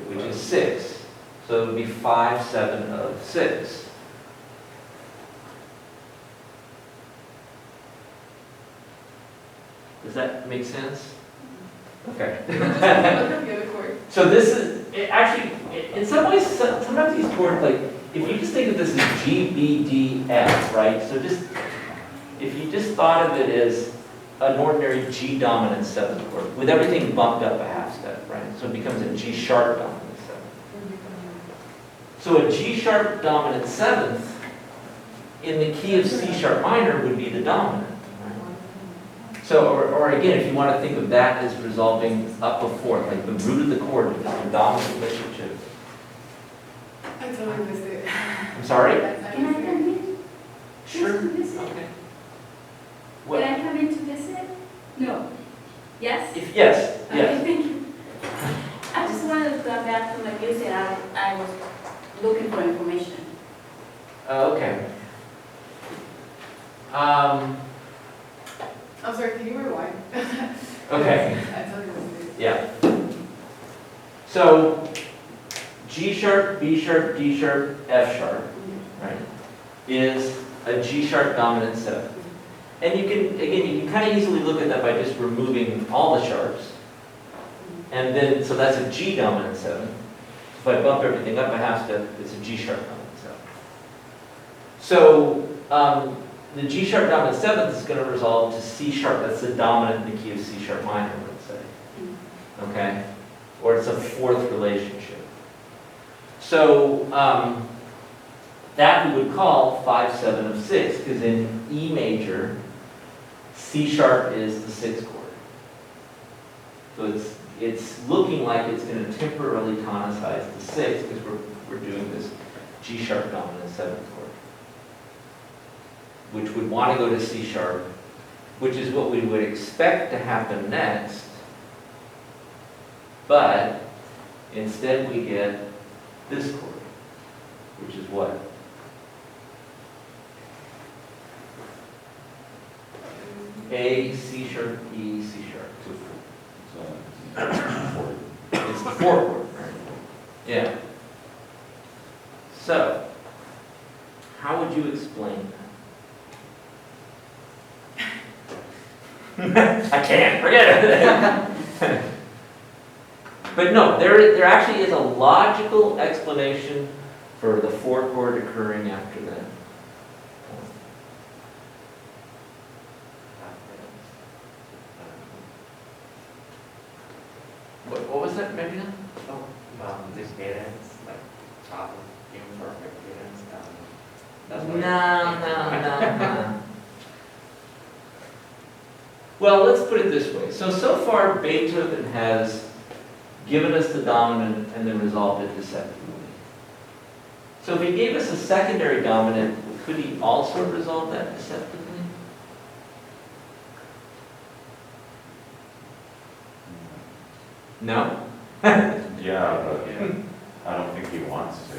which is 6. So it would be 5/7 of 6. Does that make sense? Okay. Just look at the other chord. So this is, in some ways, sometimes these chords, like, if you just think of this as G, B, D, F, right? So if you just thought of it as an ordinary G dominant 7th chord, with everything bumped up a half step, right? So it becomes a G sharp dominant 7th. So a G sharp dominant seventh in the key of C sharp minor would be the dominant. Right? So, or again, if you want to think of that as resolving up a fourth, like the root of the chord is the dominant relationship. I totally missed it. I'm sorry? Can I come in? Sure. Just to visit? Okay. Can I come in to visit? No. Yes? If yes, Okay, yes. thank you. I just wanted to go back to my visit. I was looking for information. Okay. I'm sorry, can you rewind? Okay. I totally missed it. Yeah. So G sharp, B sharp, D sharp, F sharp, right, is a G sharp dominant seventh. And you can, again, you can kind of easily look at that by just removing all the sharps. And then, so that's a G dominant seventh. If I bump everything up a half step, it's a G sharp dominant seventh. So the G sharp dominant seventh is going to resolve to C sharp. That's the dominant in the key of C sharp minor, let's say. Okay? Or it's a fourth relationship. So that we would call 5, 7 of 6, because in E major, C sharp is the sixth chord. So it's looking like it's going to temporarily tonicize the sixth, because we're doing this G sharp dominant seventh chord, which would want to go to C sharp, which is what we would expect to happen next. But instead we get this chord, which is what? A, C sharp, E, C sharp. It's the fourth chord, right? Yeah. So, how would you explain that? I can't, forget it. But no, there actually is a logical explanation for the fourth chord occurring after that. What was that, maybe? This cadence, like top of imperfect cadence, that's No. Well, let's put it this way. So far Beethoven has given us the dominant and then resolved it deceptively. So if he gave us a secondary dominant, could he also resolve that deceptively? No? Yeah, but I don't think he wants to.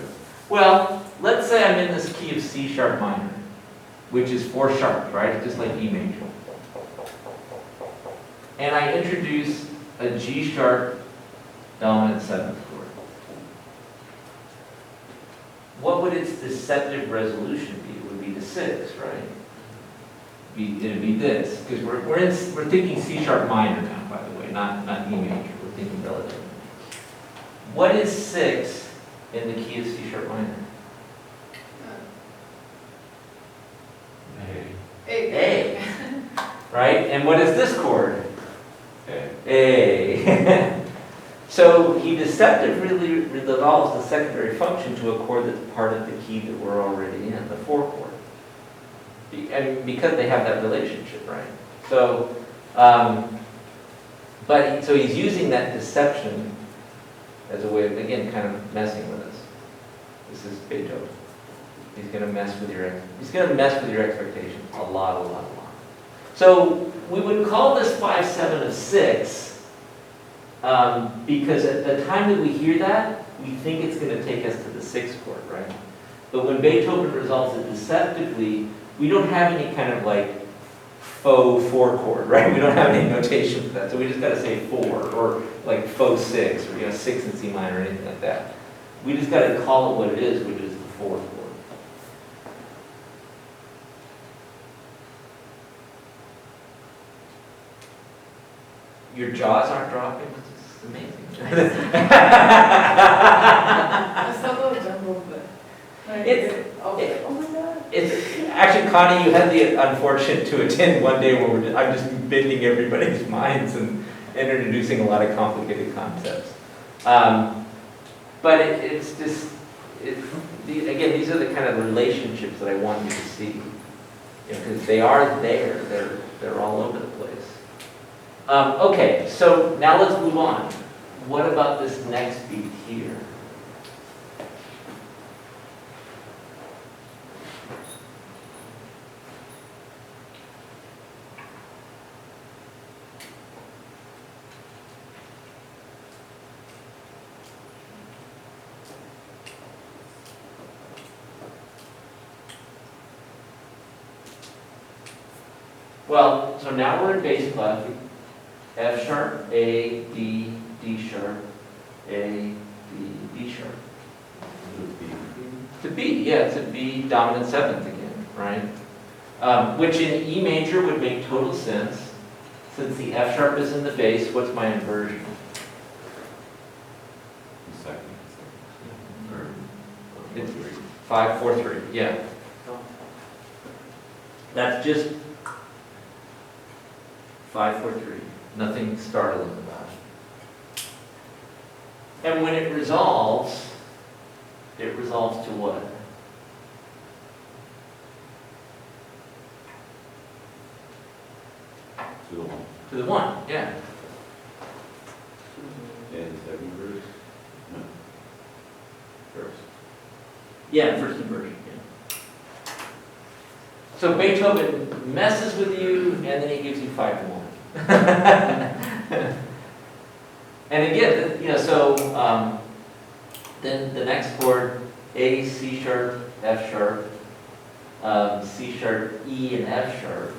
Well, let's say I'm in this key of C sharp minor, which is 4 sharps, right? Just like E major. And I introduce a G sharp dominant seventh chord. What would its deceptive resolution be? It would be the 6, right? It'd be this, because we're thinking C sharp minor now, by the way, not E major. We're thinking relative. What is 6 in the key of C sharp minor? A. Right? And what is this chord? A. So he deceptively resolves the secondary function to a chord that's part of the key that we're already in, the 4 chord. And because they have that relationship, right? So, so he's using that deception as a way of, again, kind of messing with us. This is Beethoven. He's going to mess with your expectations a lot. So we would call this 5, 7 of 6 because at the time that we hear that, we think it's going to take us to the 6th chord, right? But when Beethoven resolves it deceptively, we don't have any kind of like faux 4 chord, right? We don't have any notation for that. So we just got to say 4 or like faux 6 or 6 in C minor or anything like that. We just got to call it what it is, which is the 4th chord. Your jaws aren't dropping. This is amazing. I still a little jumbled, but oh my god. It's actually, Connie, you had the unfortunate to attend one day where I'm just bending everybody's minds and introducing a lot of complicated concepts. But it's just, again, these are the kind of relationships that I want you to see. Because they are there, they're all over the place. Okay, so now let's move on. What about this next beat here? Well, so now we're in bass clef. F sharp, A, D, D sharp, A, D, D sharp. To B, yeah, it's a B dominant seventh again, right? Which in E major would make total sense. Since the F sharp is in the bass, what's my inversion? Second. It's 5, 4, 3, yeah. That's just 5, 4, 3. Nothing startling about it. And when it resolves to what? To the one. To the 1, yeah. And second verse? No. First. Yeah, first inversion, yeah. So Beethoven messes with you, and then he gives you 5 to 1. And again, so then the next chord, A, C sharp, F sharp, C sharp, E, and F sharp.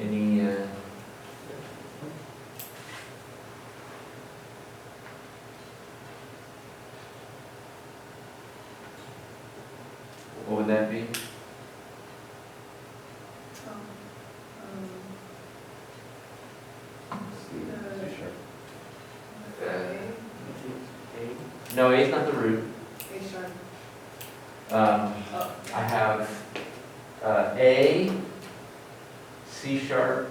Any, what would that be? C sharp. No, A is not the root. A sharp. I have A, C sharp,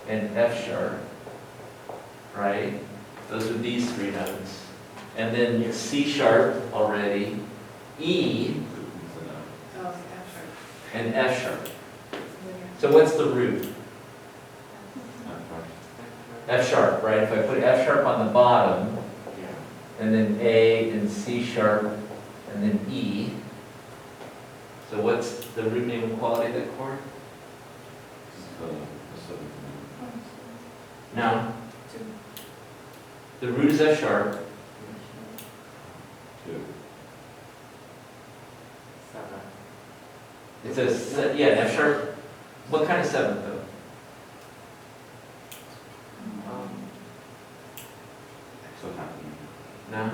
and F sharp, right? Those are these 3 notes. And then C sharp already, E, Oh, F sharp. and F sharp. Yeah. So what's the root? F sharp, right? If I put F sharp on the bottom, and then A and C sharp, and then E. So what's the root name and quality of that chord? The seventh one. No. The root is F sharp. 2. It's a, yeah, F sharp. What kind of seventh though? So happening. No?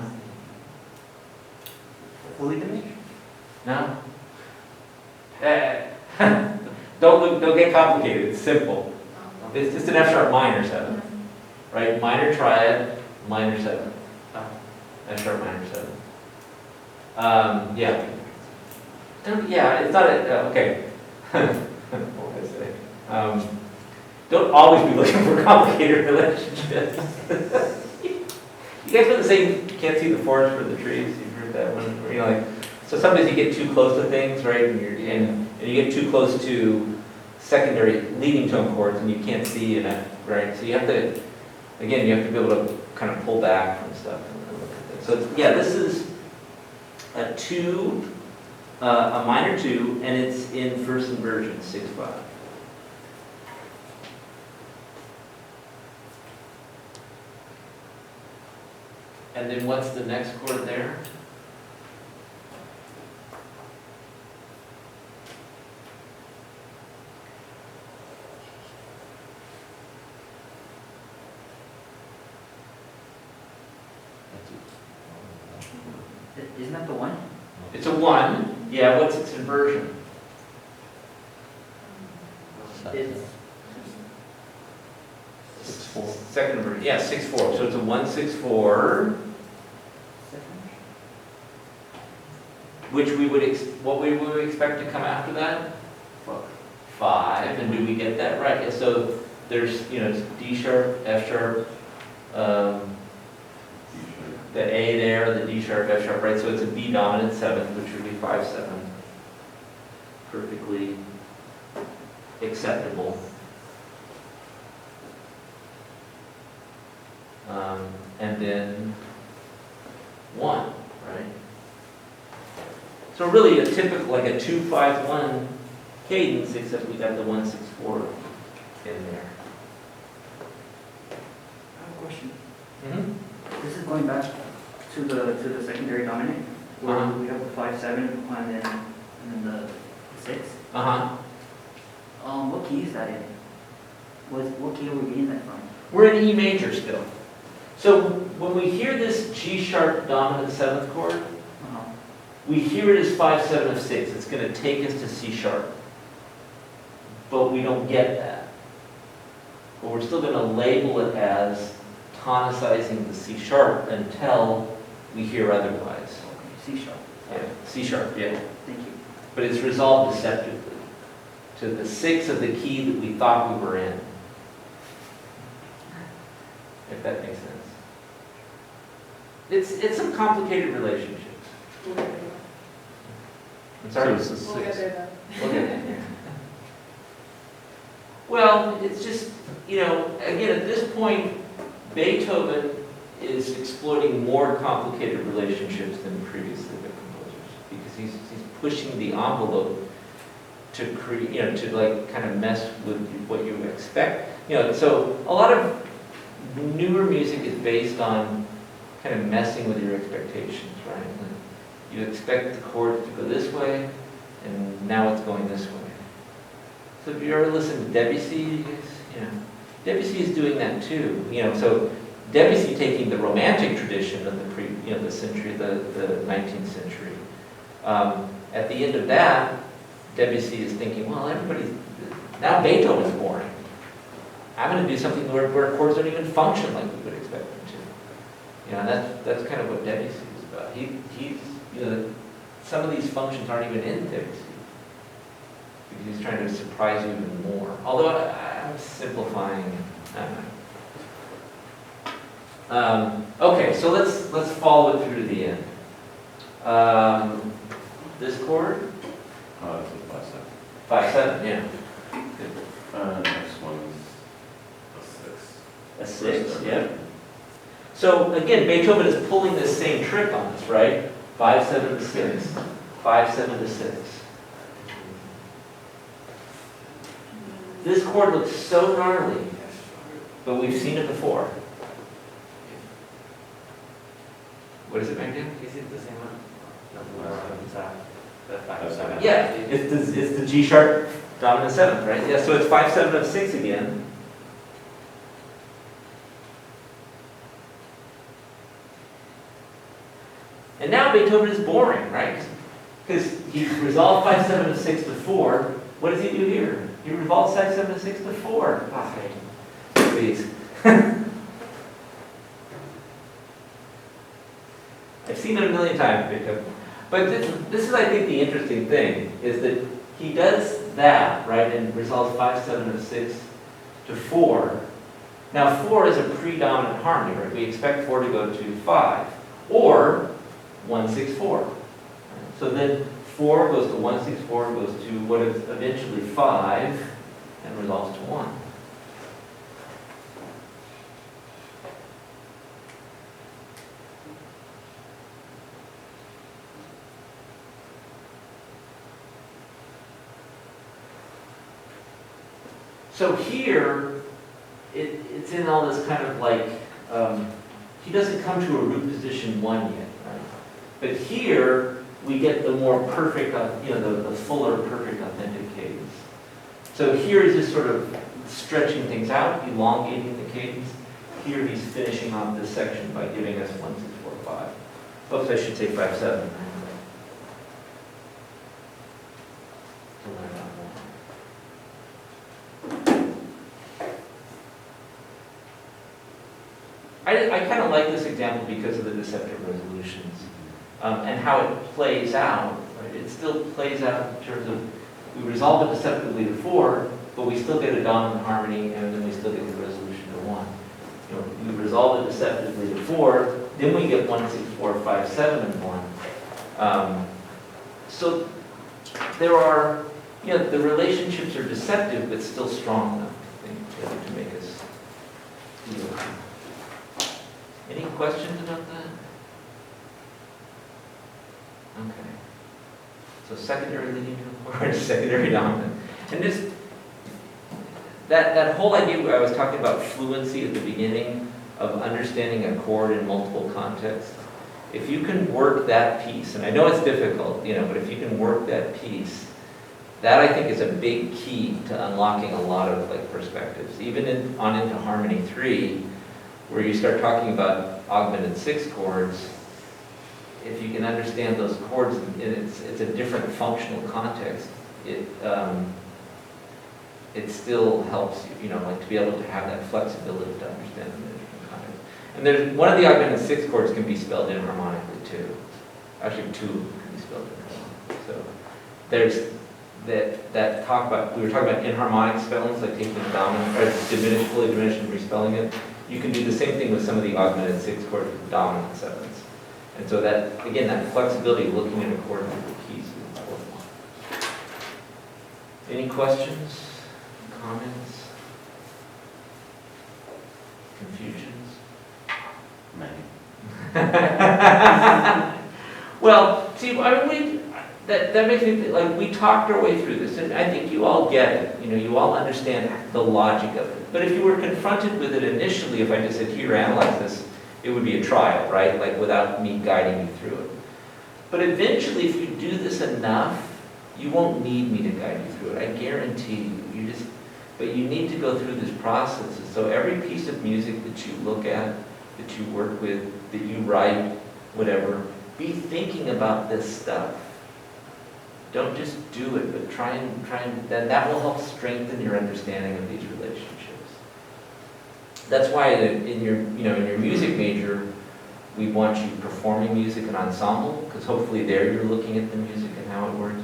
Fully diminished? No? Don't get complicated, it's simple. It's just an F sharp minor seventh, right? Minor triad, minor seventh. F sharp minor seventh. Yeah. Yeah, it's not a, okay. What was I say? Don't always be looking for complicated relationships. You guys are the same, you can't see the forest for the trees, you've heard that one, where you're like, so sometimes you get too close to things, right, and you get too close to secondary leading tone chords and you can't see enough, right, so you have to, again, you have to be able to kind of pull back from stuff and look at this. So, yeah, this is a 2, a minor 2, and it's in first inversion, 6/5. And then what's the next chord there? Isn't that the 1? It's a 1. Yeah, what's its inversion? It's 6/4. Second inversion. Yeah, 6/4. So it's a 1, 6/4, which we would what we would expect to come after that? 5. And do we get that right? Yeah, so there's it's D sharp, F sharp, the A there, the D sharp, F sharp, right? So it's a B dominant seventh, which would be 5/7. Perfectly acceptable. And then 1, right? So really a typical, like a 2-5-1 cadence, except we got the 1-6-4 in there. I have a question. Mm-hmm. This is going back to the secondary dominant, where Uh-huh. we have the 5/7 and then the 6. Uh-huh. What key is that in? What key are we getting that from? We're in E major still. So when we hear this G sharp dominant 7th chord, Uh-huh. we hear it as 5/7 of 6. It's going to take us to C sharp. But we don't get that. But we're still going to label it as tonicizing the C sharp until we hear otherwise. Okay, C sharp. Yeah, C sharp, yeah. Thank you. But it's resolved deceptively to the 6 of the key that we thought we were in. If that makes sense. It's some complicated relationships. We'll get I'm So sorry. it's the there. We'll get 6. there though. Okay. Well, it's just, again, at this point, Beethoven is exploiting more complicated relationships than previously the composers, because he's pushing the envelope to create, to like kind of mess with what you expect. So a lot of newer music is based on kind of messing with your expectations, right? Like you expect the chord to go this way, and now it's going this way. So if you ever listen to Debussy, Debussy is doing that too. So Debussy taking the romantic tradition of the century, the 19th century. At the end of that, Debussy is thinking, well, now Beethoven's boring. I'm going to do something where chords don't even function like we would expect them to. And that's kind of what Debussy is about. He's some of these functions aren't even in Debussy, because he's trying to surprise you even more. Although I'm simplifying. Okay, so let's follow it through to the end. This chord, It's a 5/7. 5/7, yeah. Next one is a 6. A 6, yeah. So again, Beethoven is pulling this same trick on us, right? 5/7 to 6, 5/7 to 6. This chord looks so gnarly, but we've seen it before. What is it, Magda? Is it the same one? No, it's the 5/7. Yeah, it's the G sharp dominant 7th, right? Yeah, so it's 5/7 of 6 again. And now Beethoven is boring, right? Because he resolved 5/7 of 6 to 4. What does he do here? He resolves 5/7 of 6 to 4. Ah, please. I've seen it a million times, Beethoven. But this is, I think, the interesting thing, is that he does that, right, and resolves 5/7 of 6 to 4. Now, 4 is a predominant harmony, right? We expect 4 to go to 5, or 1-6-4. So then 4 goes to 1-6-4, goes to what is eventually 5, and resolves to 1. So here, it's in all this kind of like, he doesn't come to a root position 1 yet, right? But here, we get the more perfect, the fuller perfect authentic cadence. So here he's just sort of stretching things out, elongating the cadence. Here he's finishing off this section by giving us 1-6-4-5. Oops, I should say 5/7. I kind of like this example because of the deceptive resolutions and how it plays out. Right? It still plays out in terms of we resolve it deceptively to 4, but we still get a dominant harmony, and then we still get the resolution to 1. you know, we resolve it deceptively to 4, then we get 1, 6, 4, 5, 7, and 1. So there are, you know, the relationships are deceptive, but still strong enough, I think, to make us feel. Any questions about that? Okay. So secondary leading to the chord, secondary dominant. And this, that whole idea I was talking about fluency at the beginning of understanding a chord in multiple contexts. If you can work that piece, and I know it's difficult, you know, but if you can work that piece, that I think is a big key to unlocking a lot of like perspectives. Even on into harmony 3, where you start talking about augmented 6 chords, if you can understand those chords, and it's a different functional context, it still helps you, you know, like to be able to have that flexibility to understand them in a different context. And there's one of the augmented 6 chords can be spelled inharmonically too. Actually, 2 can be spelled inharmonically. So there's that talk about, we were talking about inharmonic spellings, like taking the dominant, or diminished, fully diminished, and respelling it. You can do the same thing with some of the augmented 6 chords with dominant 7s. And so that, again, that flexibility of looking at a chord with the keys is important. Any questions, comments, confusions? Many. Well, see, I mean, that makes me think, like, we talked our way through this, and I think you all get it. You know, you all understand the logic of it. But if you were confronted with it initially, if I just said, here, analyze this, it would be a trial, right? Like, without me guiding you through it. But eventually, if you do this enough, you won't need me to guide you through it. I guarantee you. But you need to go through this process. So every piece of music that you look at, that you work with, that you write, whatever, be thinking about this stuff. Don't just do it, but try and then that will help strengthen your understanding of these relationships. That's why in your music major, we want you performing music and ensemble, because hopefully there you're looking at the music and how it works.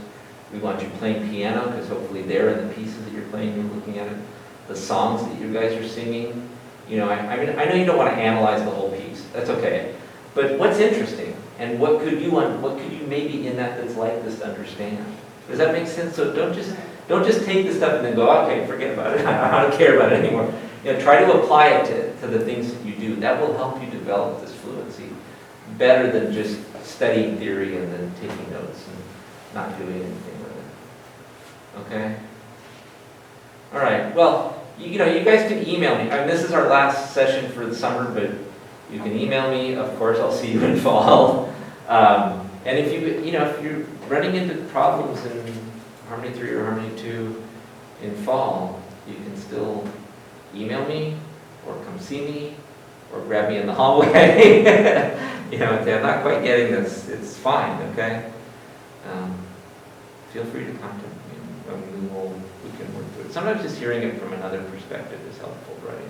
We want you playing piano, because hopefully there in the pieces that you're playing, you're looking at it. The songs that you guys are singing. You know, I mean, I know you don't want to analyze the whole piece. That's okay. But what's interesting, and what could you maybe in that's like this to understand? Does that make sense? So don't just take the stuff and then go, okay, forget about it. I don't care about it anymore. You know, try to apply it to the things that you do. That will help you develop this fluency better than just studying theory and then taking notes and not doing anything with it. Okay? All right. Well, you guys can email me. I mean, this is our last session for the summer, but you can email me. Of course, I'll see you in fall. And if if you're running into problems in Harmony 3 or Harmony 2 in fall, you can still email me or come see me or grab me in the hallway. Say, I'm not quite getting this. It's fine, okay? Feel free to contact me and we can work through it. Sometimes just hearing it from another perspective is helpful, right?